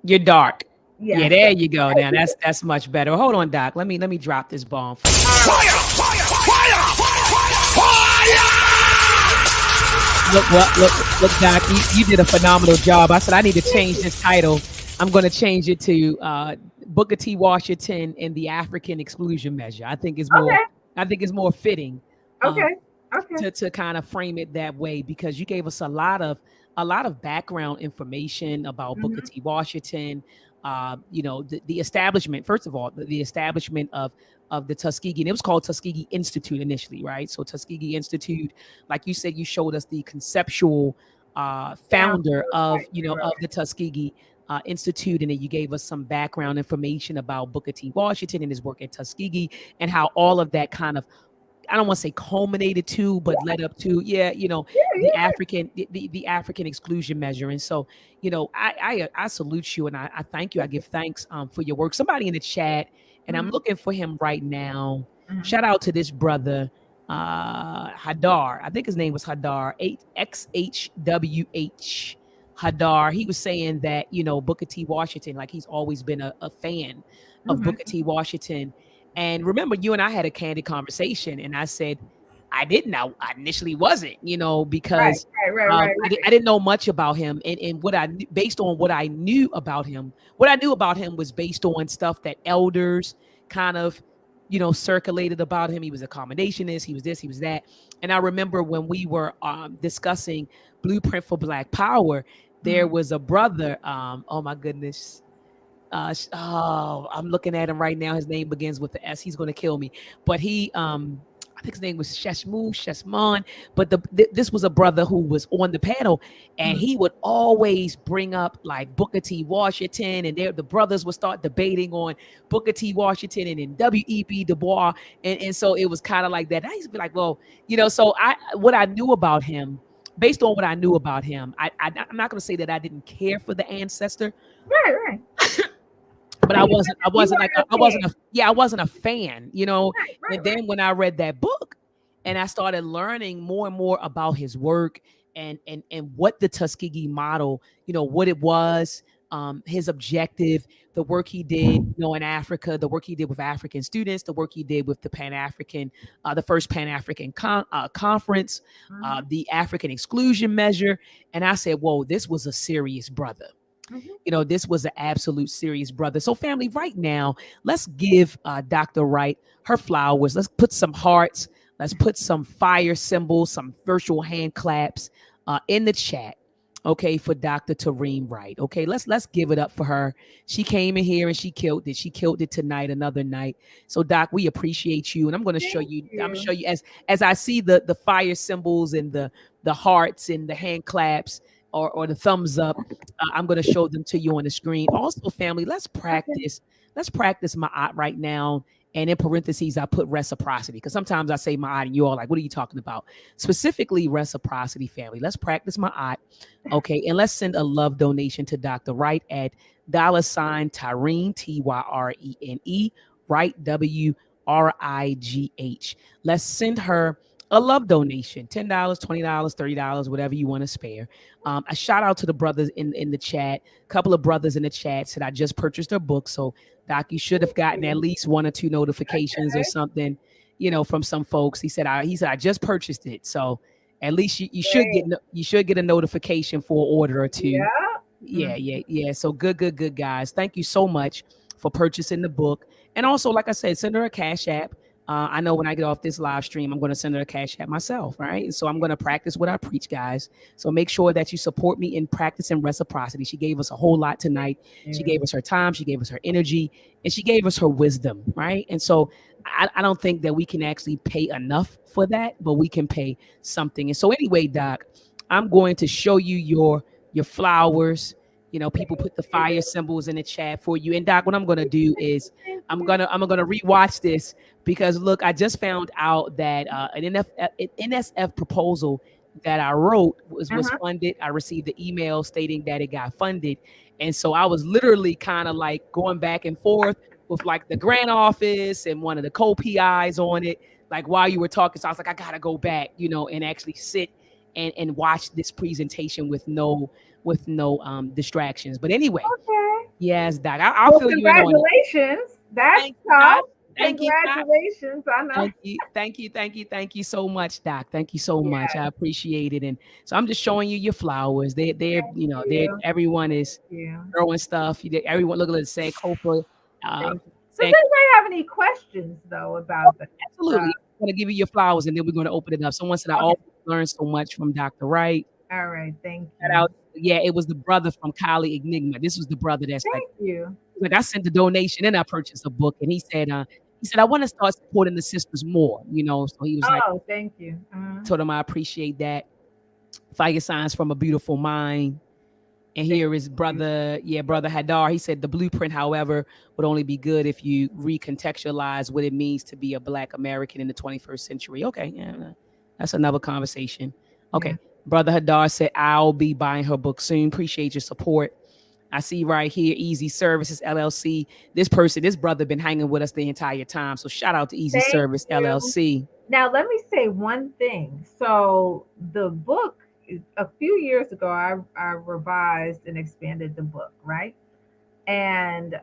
You're dark. Yes. Yeah, there you go. Now that's much better. Hold on, Doc. Let me drop this bomb. Fire! Look, Doc, you did a phenomenal job. I said I need to change this title. I'm going to change it to Booker T. Washington and the African Exclusion Measure. I think it's more. Okay. I think it's more fitting. Okay. To kind of frame it that way, because you gave us a lot of background information about Booker T. Washington. The establishment. First of all, the establishment of the Tuskegee, and it was called Tuskegee Institute initially, right? So Tuskegee Institute, like you said, you showed us the conceptual founder of of the Tuskegee Institute, and then you gave us some background information about Booker T. Washington and his work at Tuskegee, and how all of that kind of, I don't want to say culminated to, but led up to, the African exclusion measure. And so, I salute you and I thank you. I give thanks for your work. Somebody in the chat, and I'm looking for him right now. Shout out to this brother, Hadar. I think his name was Hadar, XHWH. Hadar. He was saying that, Booker T. Washington, like he's always been a fan of Booker T. Washington. And remember, you and I had a candid conversation, and I said, I didn't. I initially wasn't, because I didn't know much about him. And based on what I knew about him, was based on stuff that elders kind of, circulated about him. He was accommodationist. He was this, he was that. And I remember when we were discussing Blueprint for Black Power, there was a brother. Oh my goodness. I'm looking at him right now. His name begins with the S. He's going to kill me. But he, I think his name was Sheshman. But this was a brother who was on the panel, and he would always bring up like Booker T. Washington, and the brothers would start debating on Booker T. Washington and then W.E.B. Du Bois, and so it was kind of like that. I used to be like, well, so what I knew about him. Based on what I knew about him, I'm not going to say that I didn't care for the ancestor. Right. But I wasn't a fan, And then when I read that book and I started learning more and more about his work and what the Tuskegee model, what it was, his objective, the work he did, in Africa, the work he did with African students, the work he did with the Pan-African, the first Pan-African conference, Mhm. the African exclusion measure. And I said, whoa, this was a serious brother. Mhm. This was an absolute serious brother. So, family, right now, let's give Dr. Wright her flowers. Let's put some hearts. Let's put some fire symbols, some virtual hand claps in the chat. Okay, for Dr. Tyrene Wright. Okay, let's give it up for her. She came in here and she killed it. She killed it tonight, another night. So, Doc, we appreciate you, and I'm going to show Thank you. I'm going to you. show you as I see the fire symbols and the hearts and the hand claps or the thumbs up. I'm going to show them to you on the screen. Also, family, let's Okay. practice. Let's practice Ma'at right now. And in parentheses, I put reciprocity because sometimes I say Ma'at and you all like, what are you talking about? Specifically, reciprocity, family. Let's practice Ma'at. Okay. And let's send a love donation to Dr. Wright at $Tyrene, Tyrene, Wright, WRIGH. Let's send her a love donation, $10, $20, $30, whatever you want to spare. A shout out to the brothers in the chat. A couple of brothers in the chat said I just purchased their book. So, Doc, you should have gotten at least one or two notifications or Okay. something, from some folks. He said I just purchased it. So at least you should Great. get a notification for an order or two. Yeah. Yeah, Mhm. yeah. So good, guys. Thank you so much for purchasing the book. And also, like I said, send her a Cash App. I know when I get off this live stream, I'm going to send her a Cash App myself, right? And so I'm going to practice what I preach, guys. So make sure that you support me in practicing reciprocity. She gave us a whole lot tonight. She Yeah. gave us her time, she gave us her energy, and she gave us her wisdom, right? And so I don't think that we can actually pay enough for that, but we can pay something. And so anyway, Doc, I'm going to show you your flowers. People Thank put the you. fire symbols in the chat for you. And Doc, what I'm gonna do is Thank I'm you. gonna I'm gonna rewatch this because look, I just found out that an NSF proposal that I wrote was Uh-huh. funded. I received the email stating that it got funded, and so I was literally kind of like going back and forth with like the grant office and one of the co-PIs on it. Like while you were talking, so I was like, I gotta go back, and actually sit and watch this presentation with no distractions. But anyway, Okay. yes, Doc, I'll Well, fill you in on it. congratulations. That's Thank you, Doc. tough. Thank you, Doc. Congratulations. I know. Thank you so much, Doc. Thank you so much. I Yes. appreciate it. And so I'm just showing you your flowers. Thank They're you. everyone is Thank you. throwing stuff. Everyone look at it, say Copa, Thank you. Does saying anybody have any questions though about that? absolutely. I'm gonna give you your flowers and then we're gonna open it up. Someone said I Okay. always learn so much from Dr. Wright. All right. Thank Shout you. out. Yeah, it was the brother from Kali Enigma. This was the brother that's Thank you. like I sent a donation and I purchased a book. And he said, I want to start supporting the sisters more, So he was like, Oh, thank you. told him I appreciate that. Fire signs from a beautiful mind. And Thank here is you. brother Hadar. He said the blueprint, however, would only be good if you recontextualize what it means to be a Black American in the 21st century. Okay, yeah, that's another conversation. Yeah. Okay, brother Hadar said I'll be buying her book soon. Appreciate your support. I see right here, Easy Services LLC. This brother, been hanging with us the entire time. So shout out to Easy Thank Service you. LLC. Now, let me say one thing. So, the book, a few years ago, I revised and expanded the book, right? And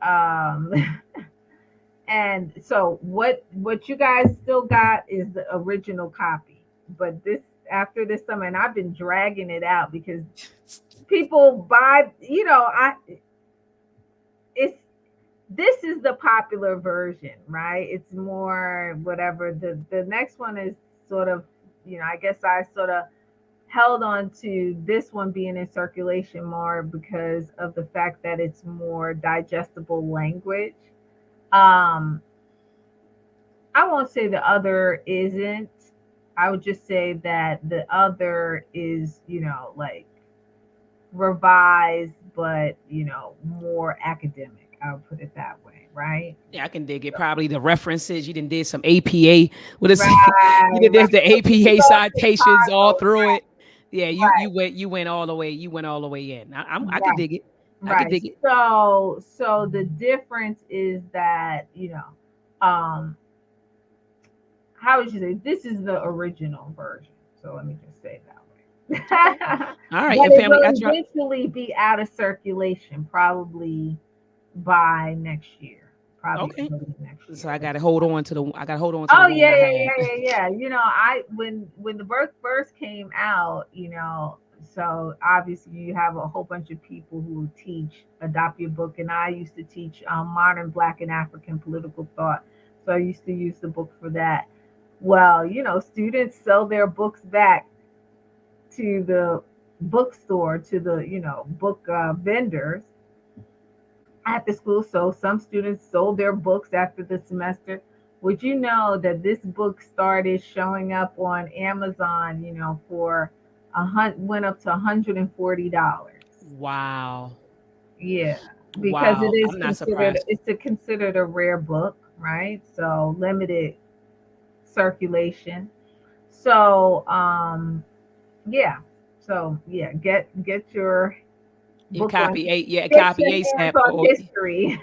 and so what you guys still got is the original copy. But this after this summer, and I've been dragging it out because people buy, I it's this is the popular version, right? It's more whatever. The next one is sort of, I guess I sort of held on to this one being in circulation more because of the fact that it's more digestible language. Um, I won't say the other isn't. I would just say that the other is, like revised, but more academic. I'll put it that way, right? Yeah, I can dig it. Probably the references. You did some APA. What is Right, you right. did the So this is APA all citations all Chicago, through it. Yeah, right, you went all the way. You went all the way in. I could right, dig it. I could right. dig it. So the difference is that, um, how would you say this is the original version? So let me just say it that way. Okay. All right. But And it family, will I dropped. eventually be out of circulation, probably by next year. Probably Okay. early next So I year. gotta hold on to the. I gotta hold on to the Oh one yeah, I yeah, have. yeah, yeah, yeah. I when the book first came out, so obviously you have a whole bunch of people who teach Adopt Your Book, and I used to teach modern Black and African political thought. So I used to use the book for that. Well, students sell their books back to the bookstore, to the book vendors at the school. So some students sold their books after the semester. Would you know that this book started showing up on Amazon, for went up to $140. Wow. Yeah, because it Wow. is I'm not considered surprised. considered a rare book, right? So limited circulation. So yeah. So yeah, get your You book on copy a yeah, get copy your hands ASAP. on Or history.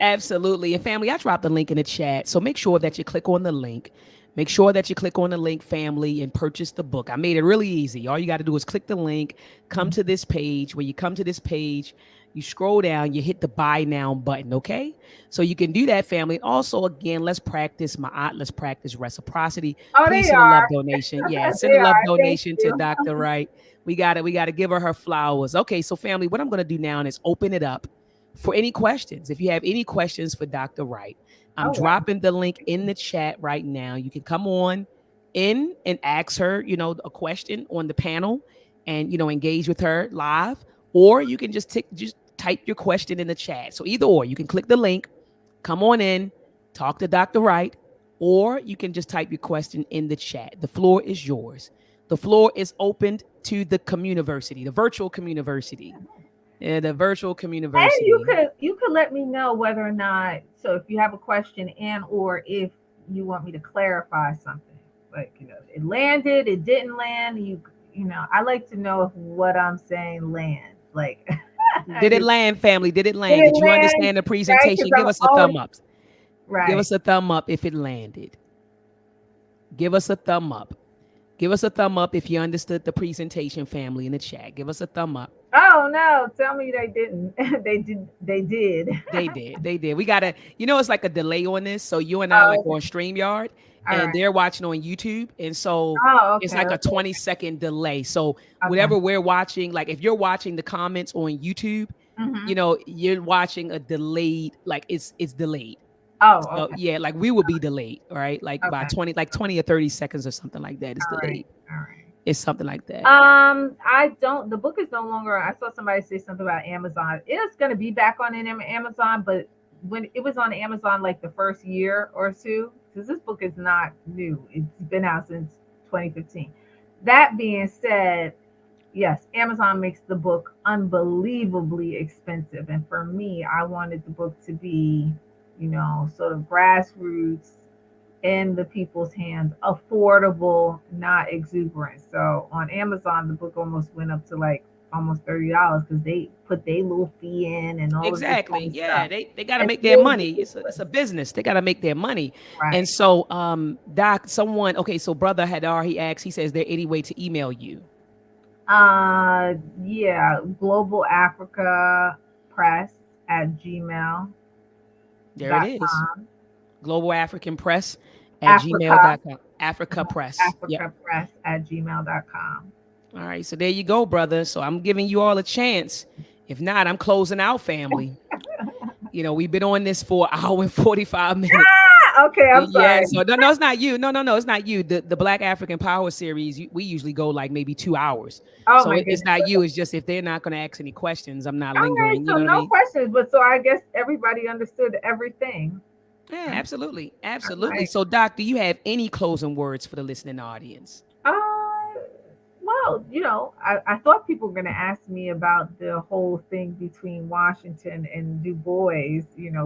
Absolutely. And family, I dropped the link in the chat. So make sure that you click on the link. Make sure that you click on the link, family, and purchase the book. I made it really easy. All you got to do is click the link, come to this page. When you come to this page, you scroll down, you hit the buy now button. Okay. So you can do that, family. Also, again, let's practice my aunt. Let's practice reciprocity. Oh, Please they send a love are. donation. Yeah, send They a love are. Thank donation to you. Dr. Wright. We gotta give her flowers. Okay, so family, what I'm gonna do now is open it up for any questions. If you have any questions for Dr. Wright, I'm Oh wow. dropping the link in the chat right now. You can come on in and ask her, a question on the panel and, engage with her live, or you can just type your question in the chat. So either or, you can click the link, come on in, talk to Dr. Wright, or you can just type your question in the chat. The floor is yours. The floor is opened to the communiversity, the virtual communiversity. Yeah, the virtual And communiversity. you could let me know whether or not, so if you have a question and or if you want me to clarify something. Like, it landed, it didn't land, I like to know if what I'm saying lands. Like Did it did land, family? Did it land? it Did you land, understand the right? Because presentation? Give I'm us a always thumb up. Give right. us a thumb up if it landed. Give us a thumb up. Give us a thumb up if you understood the presentation, family, in the chat. Give us a thumb up. Oh no, tell me they didn't. They did. They did. They did. We got to, it's like a delay on this. So you and I like Oh, on StreamYard all and right. they're watching on YouTube. And so Oh, it's okay, like a okay, 20-second delay. So okay. whatever we're watching, like if you're watching the comments on YouTube, Hmm. you're watching a delayed, like it's delayed. Oh, So okay, yeah, like we will be delayed, right? Like by okay. 20, like 20 or 30 seconds or something like that is All right, delayed. all right. It's something like that. I don't. The book is no longer. I saw somebody say something about Amazon. It's going to be back on Amazon, but when it was on Amazon, like the first year or two, because this book is not new. It's been out since 2015. That being said, yes, Amazon makes the book unbelievably expensive, and for me, I wanted the book to be, sort of grassroots in the people's hands, affordable, not exuberant. So on Amazon, the book almost went up to like almost $30 because they put their little fee in and all of this kind Exactly. of Yeah, stuff. they got to It's make their money. It's ridiculous, a business. They got to make their money. And right? so, Doc, okay, so brother Hadar, he asks, he says, is there any way to email you? Yeah, Global Africa Press at gmail.com. There it is. Global African Press at Africa, gmail.com. Africa Press. Yep. Africa Press at gmail.com. All right. So there you go, brother. So I'm giving you all a chance. If not, I'm closing out, family. We've been on this for an hour and 45 minutes. Okay, I'm Yeah, sorry. so no, it's not you. No, it's not you. The Black African Power series, we usually go like maybe 2 hours. Oh So my it's goodness. not you. It's just if they're not going to ask any questions, I'm not All right, lingering. You so know what I no mean? questions, but so I guess everybody understood everything. Yeah, Right. absolutely, All absolutely. right. So, Doc, do you have any closing words for the listening audience? Well, I thought people were going to ask me about the whole thing between Washington and Du Bois,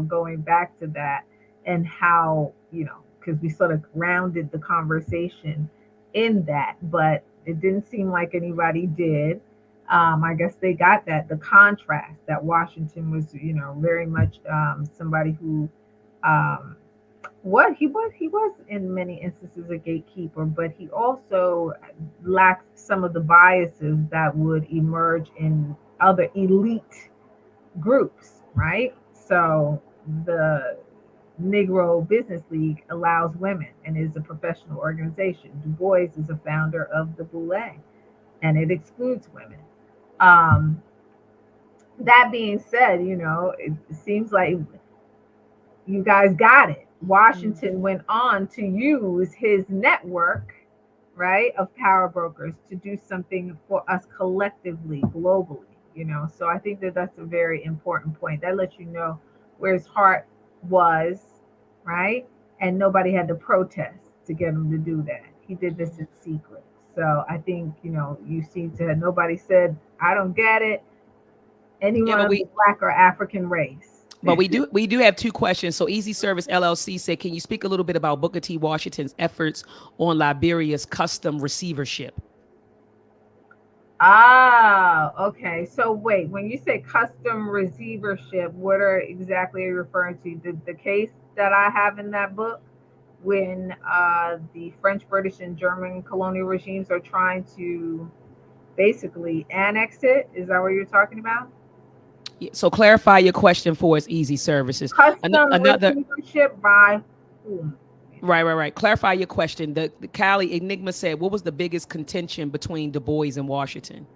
going back to that and how, because we sort of grounded the conversation in that, but it didn't seem like anybody did. I guess they got that, the contrast that Washington was, very much somebody who um, He was in many instances a gatekeeper, but he also lacked some of the biases that would emerge in other elite groups, right? So the Negro Business League allows women and is a professional organization. Du Bois is a founder of the Boule, and it excludes women. Um, that being said, it seems like you guys got it. Mm. Washington went on to use his network, right, of power brokers to do something for us collectively, globally. So I think that that's a very important point. That lets you know where his heart was, right? And nobody had to protest to get him to do that. He did this in secret. So I think, you seem to have nobody said, I don't get it. Yeah, Anyone but of the black or African race. we do have two questions. So Easy Service LLC said, can you speak a little bit about Booker T. Washington's efforts on Liberia's custom receivership? Ah, okay. So wait, when you say custom receivership, what are exactly are you referring to? The case that I have in that book when the French, British, and German colonial regimes are trying to basically annex it? Is that what you're talking about? Yeah, so clarify your question for us, Easy Services. Custom Another, receivership by whom? right. Clarify your question. The Cali Enigma said, what was the biggest contention between Du Bois and Washington?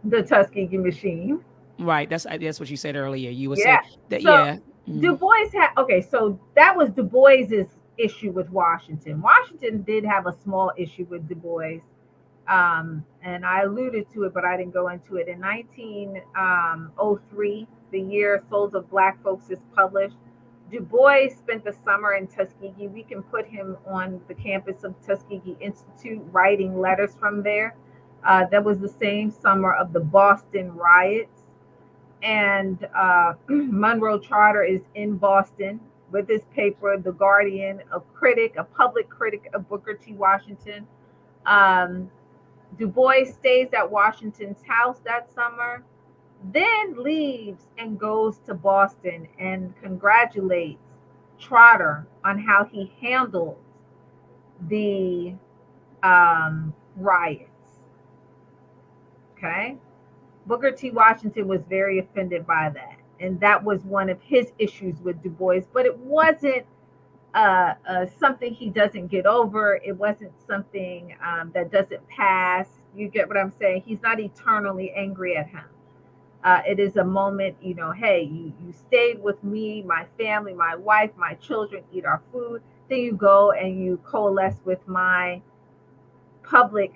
The Tuskegee machine. Right. That's what you said earlier. You were saying Yeah. that, So yeah. Du Mm. Bois had okay. So that was Du Bois's issue with Washington. Washington did have a small issue with Du Bois, and I alluded to it, but I didn't go into it. In 1903, the year Souls of Black Folks is published, Du Bois spent the summer in Tuskegee. We can put him on the campus of Tuskegee Institute writing letters from there. That was the same summer of the Boston riots, and Monroe Trotter is in Boston with his paper, The Guardian, a public critic of Booker T. Washington. Um, Du Bois stays at Washington's house that summer, then leaves and goes to Boston and congratulates Trotter on how he handled the riots. Okay. Booker T. Washington was very offended by that. And that was one of his issues with Du Bois, but it wasn't something he doesn't get over. It wasn't something that doesn't pass. You get what I'm saying? He's not eternally angry at him. It is a moment, hey, you stayed with me, my family, my wife, my children, eat our food. Then you go and you coalesce with my public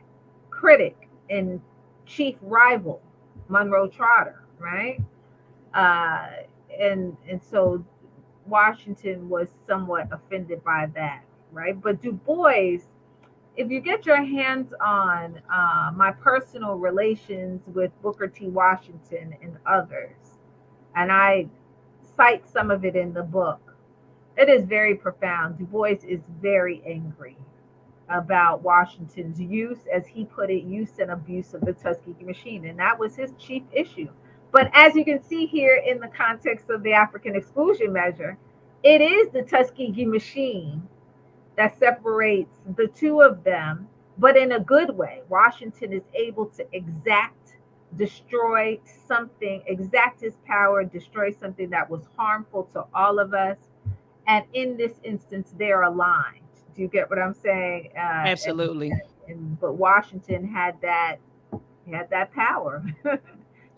critic and chief rival, Monroe Trotter, right? Uh, and so Washington was somewhat offended by that, right? But Du Bois, if you get your hands on my personal relations with Booker T. Washington and others, and I cite some of it in the book, it is very profound. Du Bois is very angry about Washington's use, as he put it, use and abuse of the Tuskegee machine. And that was his chief issue. But as you can see here in the context of the African exclusion measure, it is the Tuskegee machine that separates the two of them, but in a good way. Washington is able to destroy something, exact his power, destroy something that was harmful to all of us. And in this instance, they're aligned. Do you get what I'm saying? Absolutely. But Washington had that power.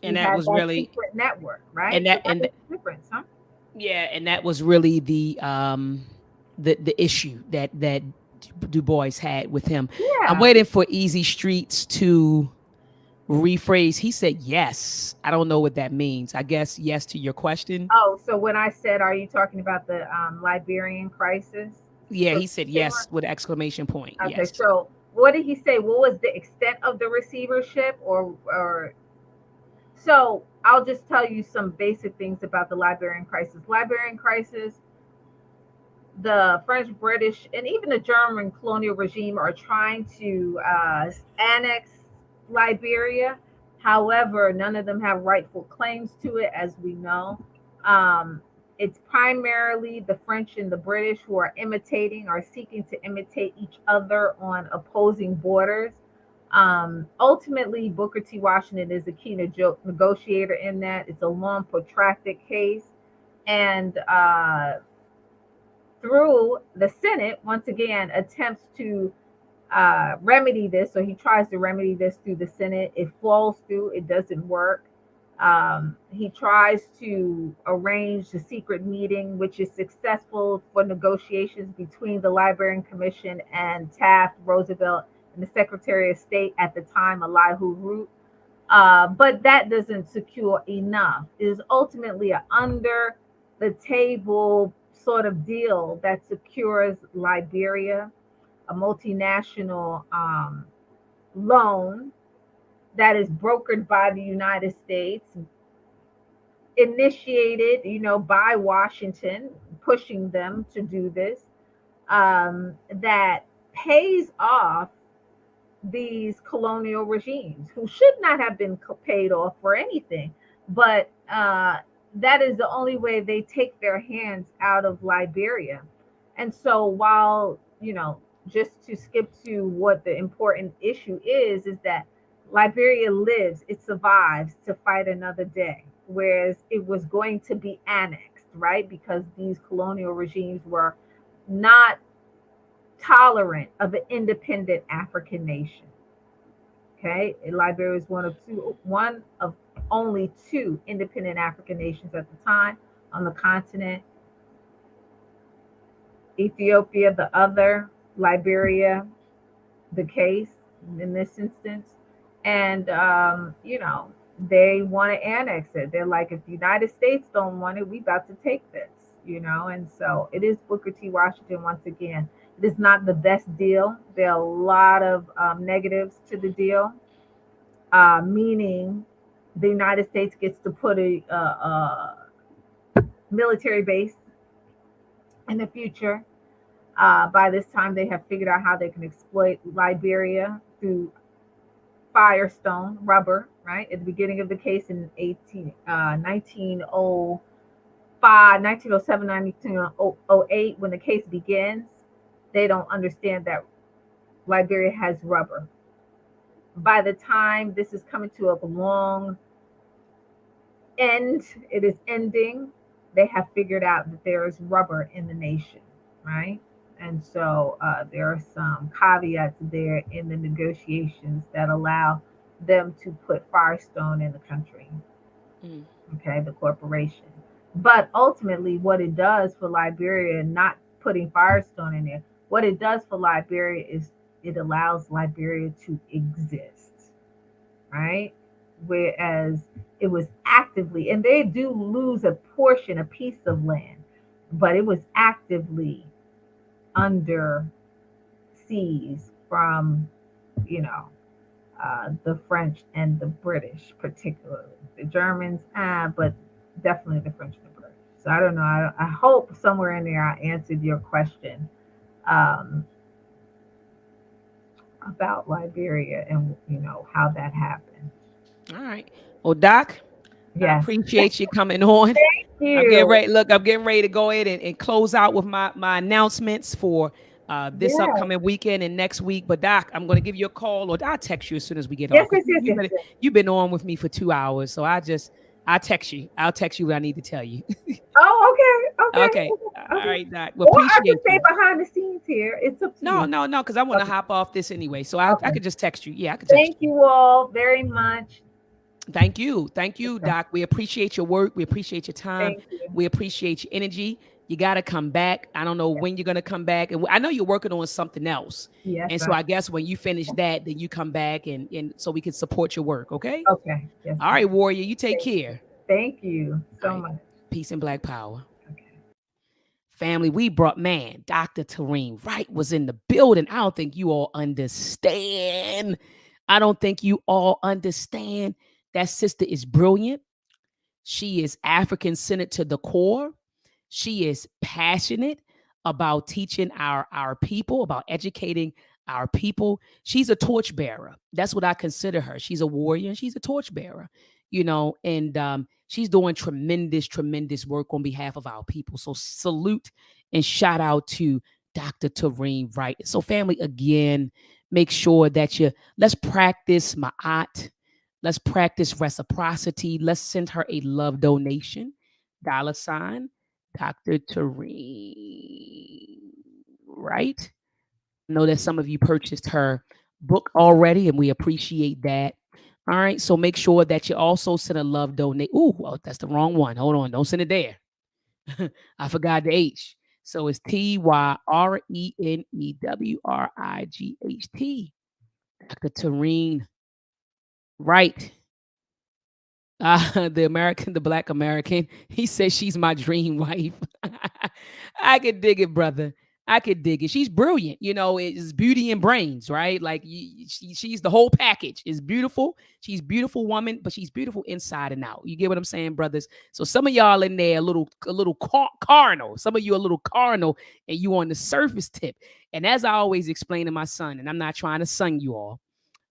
He And that had was that really, secret network, right? and So that, that and makes a difference, huh? yeah, and that was really the issue that Du Bois had with him. I'm Yeah. waiting for Easy Streets to rephrase. He said yes. I don't know what that means. I guess yes to your question. Oh, so when I said, are you talking about the Liberian crisis? Yeah, For he said sure. yes with an exclamation point. Okay, Yes. so what did he say? What was the extent of the receivership, or so I'll just tell you some basic things about the Liberian crisis. Liberian crisis, the French, British, and even the German colonial regime are trying to annex Liberia. However, none of them have rightful claims to it, as we know. Um, It's primarily the French and the British who are imitating or seeking to imitate each other on opposing borders. Ultimately, Booker T. Washington is the key negotiator in that. It's a long, protracted case. And through the Senate, once again, attempts to remedy this. So he tries to remedy this through the Senate. It falls through, it doesn't work. He tries to arrange a secret meeting, which is successful for negotiations between the Librarian Commission and Taft, Roosevelt, and the Secretary of State at the time, Elihu Root. But that doesn't secure enough. It is ultimately an under the table sort of deal that secures Liberia, a multinational loan that is brokered by the United States, initiated, by Washington, pushing them to do this, that pays off these colonial regimes who should not have been paid off for anything. But that is the only way they take their hands out of Liberia. And so, while, just to skip to what the important issue is that Liberia lives, it survives to fight another day, whereas it was going to be annexed, right? Because these colonial regimes were not tolerant of an independent African nation. Okay, Liberia is one of only two independent African nations at the time on the continent. Ethiopia, the other, Liberia, the case in this instance. And, they want to annex it. They're like, if the United States don't want it, we about to take this, And so it is Booker T. Washington once again. It is not the best deal. There are a lot of negatives to the deal, meaning the United States gets to put a military base in the future. By this time, they have figured out how they can exploit Liberia through firestone, rubber, right? At the beginning of the case in 1905, 1907, 1908, when the case begins, they don't understand that Liberia has rubber. By the time this is coming to a long end, it is ending, they have figured out that there is rubber in the nation, right? And so there are some caveats there in the negotiations that allow them to put Firestone in the country, okay, the corporation. But ultimately, what it does for Liberia, not putting Firestone in there, what it does for Liberia is it allows Liberia to exist, right? Whereas it was actively, and they do lose a portion, a piece of land, but it was actively under siege from, the French and the British, particularly the Germans, but definitely the French and the British. So I don't know. I hope somewhere in there I answered your question um, about Liberia and how that happened. All right. Well, Doc, I Yes. appreciate you coming on. Thank I'm getting you. ready. Look, I'm getting ready to go ahead and close out with my announcements for this Yes. upcoming weekend and next week. But Doc, I'm going to give you a call or I'll text you as soon as we get Yes. off because Yes. Yes. Yes. Yes. you've been on with me for 2 hours. So I'll text you. I'll text you what I need to tell you. Oh, okay. Okay. Okay. All Okay. right, Doc. Well, Or I can appreciate stay you. behind the scenes here. It's up to you. No, because I want to Okay. hop off this anyway. So I Okay. could just text you. Yeah, I could text Thank you. you all very much. Thank you. Thank you, Okay. Doc. We appreciate your work. We appreciate your time. Thank you. We appreciate your energy. You got to come back. I don't know when you're going to come back. And I know you're working on something else. Yes. And so I guess when you finish that, then you come back and so we can support your work. Okay. Okay. Yes, All right, ma'am. Warrior. You take Thank you. care. Thank you All so right. much. Peace and Black Power. Okay. Family, we brought, man, Dr. Tyrene Wright was in the building. I don't think you all understand. I don't think you all understand. That sister is brilliant. She is African centered to the core. She is passionate about teaching our people, about educating our people. She's a torchbearer. That's what I consider her. She's a warrior and she's a torchbearer. and she's doing tremendous work on behalf of our people. So salute and shout out to Dr. Tyrene Wright. So family, again, make sure that let's practice ma'at. Let's practice reciprocity. Let's send her a love donation. $ Dr. Tyrene Wright. I know that some of you purchased her book already, and we appreciate that. All right. So make sure that you also send a love donate. Ooh, well, that's the wrong one. Hold on. Don't send it there. I forgot the H. So it's TYRENEWRIGHT. Dr. Tyrene Wright. The Black American. He says she's my dream wife. I could dig it, brother. I could dig it. She's brilliant. It's beauty and brains, right? Like she's the whole package. Is beautiful. She's beautiful woman, but she's beautiful inside and out. You get what I'm saying, brothers? So some of y'all in there a little carnal. Some of you a little carnal, and you on the surface tip. And as I always explain to my son, and I'm not trying to sun you all,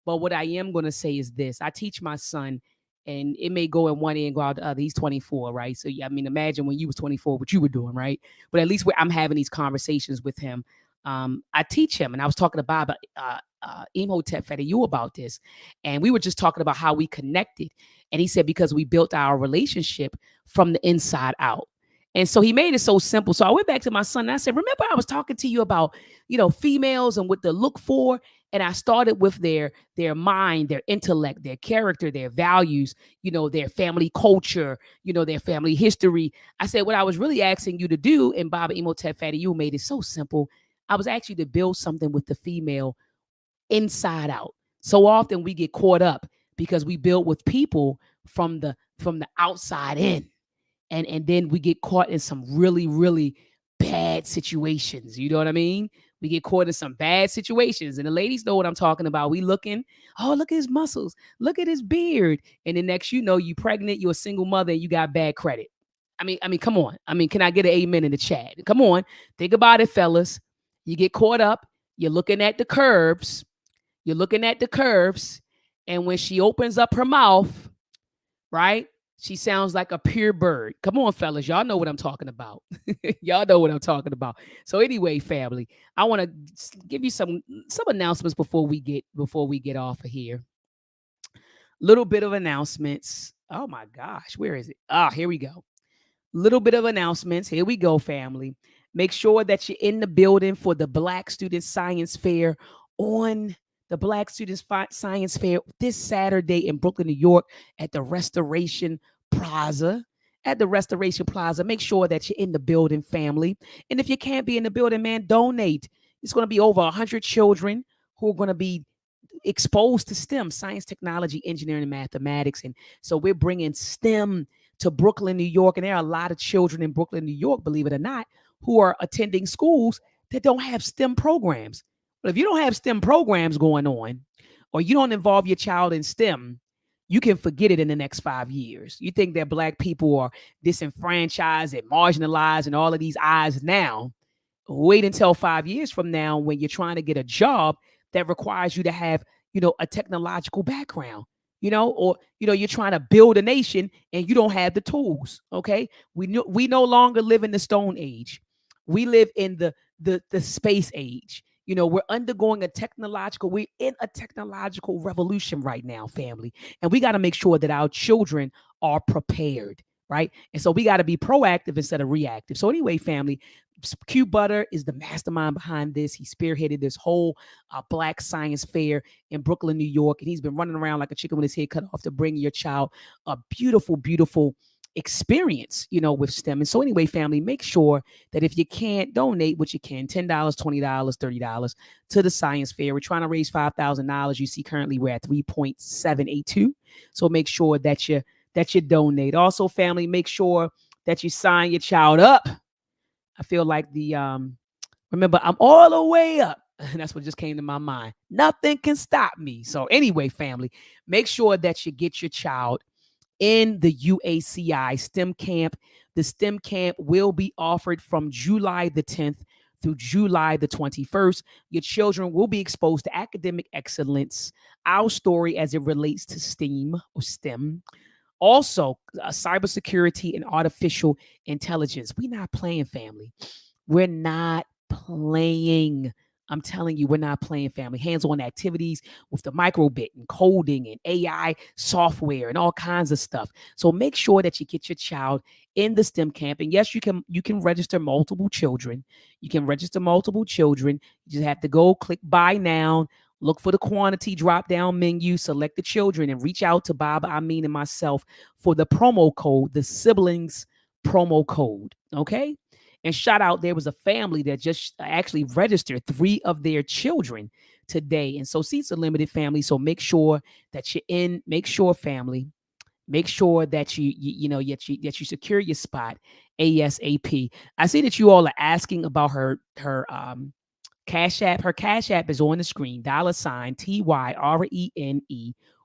but what I am going to say is this: I teach my son, and it may go in one ear and go out the other. He's 24, right? So, yeah, I mean, imagine when you was 24, what you were doing, right? But at least I'm having these conversations with him. I teach him, and I was talking to Bob Imhotep Fediu about this, and we were just talking about how we connected. And he said, because we built our relationship from the inside out. And so he made it so simple. So I went back to my son and I said, remember I was talking to you about, females and what to look for. And I started with their mind, their intellect, their character, their values, their family culture, their family history. I said, what I was really asking you to do, and Baba Imhotep Fediu made it so simple. I was actually to build something with the female inside out. So often we get caught up because we build with people from the outside in. And then we get caught in some really, really bad situations. You know what I mean? We get caught in some bad situations. And the ladies know what I'm talking about. We looking, oh, look at his muscles. Look at his beard. And then next, you pregnant, you're a single mother, and you got bad credit. I mean, come on. I mean, can I get an amen in the chat? Come on. Think about it, fellas. You get caught up. You're looking at the curves. You're looking at the curves. And when she opens up her mouth, right? She sounds like a pure bird. Come on, fellas. Y'all know what I'm talking about. Y'all know what I'm talking about. So anyway, family, I want to give you some announcements before we get off of here. Little bit of announcements. Oh my gosh, where is it? Here we go. Little bit of announcements. Here we go, family. Make sure that you're in the building for the Black Student Science Fair on the Black Students Science Fair this Saturday in Brooklyn, New York at the Restoration Plaza. At the Restoration Plaza, make sure that you're in the building, family. And if you can't be in the building, man, donate. It's going to be over 100 children who are going to be exposed to STEM, science, technology, engineering, and mathematics. And so we're bringing STEM to Brooklyn, New York. And there are a lot of children in Brooklyn, New York, believe it or not, who are attending schools that don't have STEM programs. But if you don't have STEM programs going on, or you don't involve your child in STEM, you can forget it in the next 5 years. You think that Black people are disenfranchised and marginalized and all of these eyes now. Wait until 5 years from now when you're trying to get a job that requires you to have, a technological background, or, you're trying to build a nation and you don't have the tools. Okay. We no longer live in the Stone Age. We live in the space age. We're we're in a technological revolution right now, family. And we got to make sure that our children are prepared, right? And so we got to be proactive instead of reactive. So anyway, family, Q Butter is the mastermind behind this. He spearheaded this whole Black Science Fair in Brooklyn, New York. And he's been running around like a chicken with his head cut off to bring your child a beautiful, beautiful experience, with STEM. And so anyway, family, make sure that if you can't donate what you can, $10, $20, $30 to the science fair. We're trying to raise $5,000. You see currently we're at 3.782. So make sure that you donate. Also, family, make sure that you sign your child up. I feel like remember, I'm all the way up. And that's what just came to my mind. Nothing can stop me. So anyway, family, make sure that you get your child in the UACI STEM camp. The STEM camp will be offered from July the 10th through July the 21st. Your children will be exposed to academic excellence, our story as it relates to STEAM or STEM. Also, cybersecurity and artificial intelligence. We're not playing, family. We're not playing. I'm telling you, we're not playing, family. Hands-on activities with the microbit and coding and AI software and all kinds of stuff. So make sure that you get your child in the STEM camp. And yes, you can register multiple children. You can register multiple children. You just have to go click buy now. Look for the quantity drop down menu, select the children, and reach out to Bob, and myself for the promo code, the siblings promo code. Okay. And shout out, there was a family that just actually registered 3 of their children today. And so seats are limited, family. So make sure that you're in, make sure, family, make sure that you secure your spot ASAP. I see that you all are asking about her Cash App. Her Cash App is on the screen. $TYRENE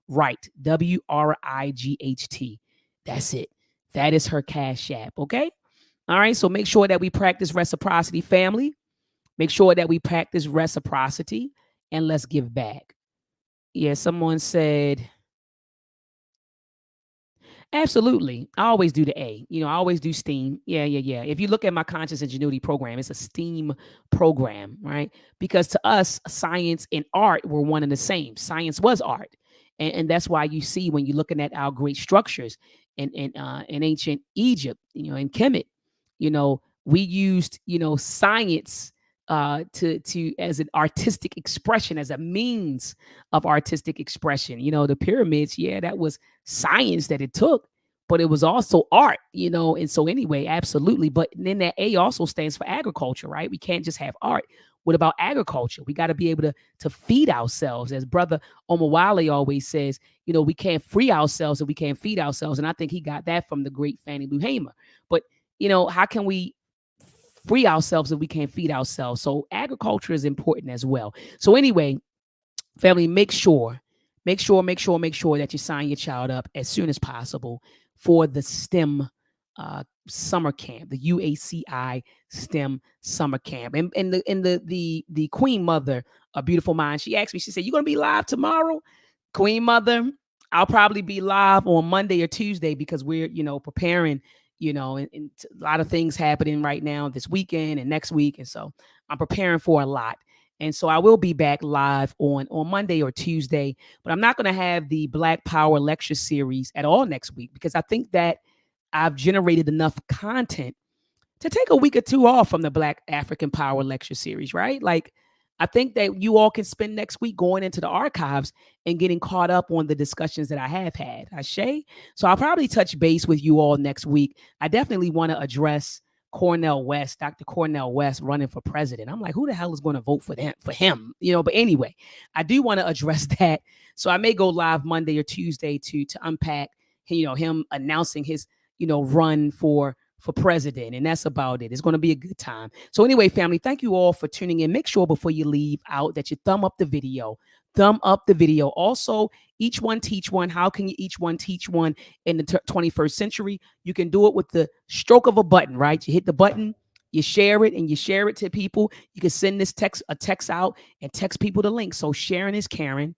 Wright, WRIGHT. That's it. That is her Cash App. Okay. All right. So make sure that we practice reciprocity, family. Make sure that we practice reciprocity and let's give back. Yeah. Someone said, absolutely. I always do the A. I always do STEAM. Yeah, yeah, yeah. If you look at my conscious ingenuity program, it's a STEAM program, right? Because to us, science and art were one and the same. Science was art. And that's why you see when you're looking at our great structures in ancient Egypt, in Kemet, we used, science to as an artistic expression, as a means of artistic expression. The pyramids, yeah, that was science that it took, but it was also art, and so anyway, absolutely. But then that A also stands for agriculture, right? We can't just have art. What about agriculture? We got to be able to feed ourselves. As brother Omawale always says, we can't free ourselves if we can't feed ourselves. And I think he got that from the great Fannie Lou Hamer. But how can we free ourselves if we can't feed ourselves? So agriculture is important as well. So anyway, family, make sure that you sign your child up as soon as possible for the STEM summer camp, the UACI STEM summer camp. And the Queen Mother, a beautiful mind, she asked me, she said, "You gonna be live tomorrow?" Queen Mother, I'll probably be live on Monday or Tuesday because we're, preparing, and a lot of things happening right now this weekend and next week. And so I'm preparing for a lot. And so I will be back live on Monday or Tuesday, but I'm not going to have the Black Power lecture series at all next week because I think that I've generated enough content to take a week or two off from the Black African Power lecture series, right? Like, I think that you all can spend next week going into the archives and getting caught up on the discussions that I have had. Ashe? So I'll probably touch base with you all next week. I definitely want to address Cornel West, Dr. Cornel West running for president. I'm like, who the hell is going to vote for him? But anyway, I do want to address that. So I may go live Monday or Tuesday to unpack, him announcing his, run for president. And that's about it. It's going to be a good time. So anyway, family, thank you all for tuning in. Make sure before you leave out that you thumb up the video. Also, each one teach one. How can you each one teach one in the 21st century? You can do it with the stroke of a button, right? You hit the button, you share it, and you share it to people. You can send this text out and text people the link. So sharing is caring.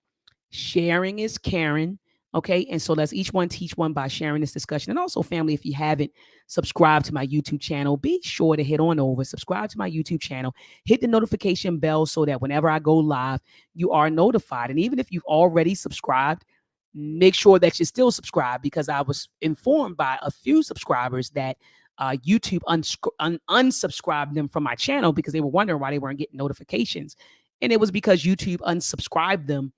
Sharing is caring. Okay. And so let's each one teach one by sharing this discussion. And also, family, if you haven't subscribed to my YouTube channel, be sure to head on over, subscribe to my YouTube channel, hit the notification bell so that whenever I go live, you are notified. And even if you've already subscribed, make sure that you're still subscribed, because I was informed by a few subscribers that YouTube unsubscribed them from my channel because they were wondering why they weren't getting notifications. And it was because YouTube unsubscribed them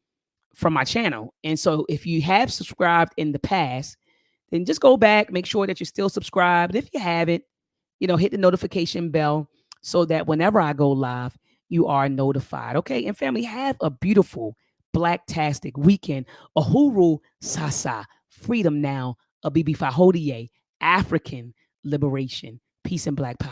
from my channel. And so if you have subscribed in the past, then just go back, make sure that you're still subscribed. If you haven't, hit the notification bell so that whenever I go live, you are notified. Okay. And family, have a beautiful Blacktastic weekend. Uhuru Sasa, freedom now, Abibi Fahodie, African liberation, peace and Black power.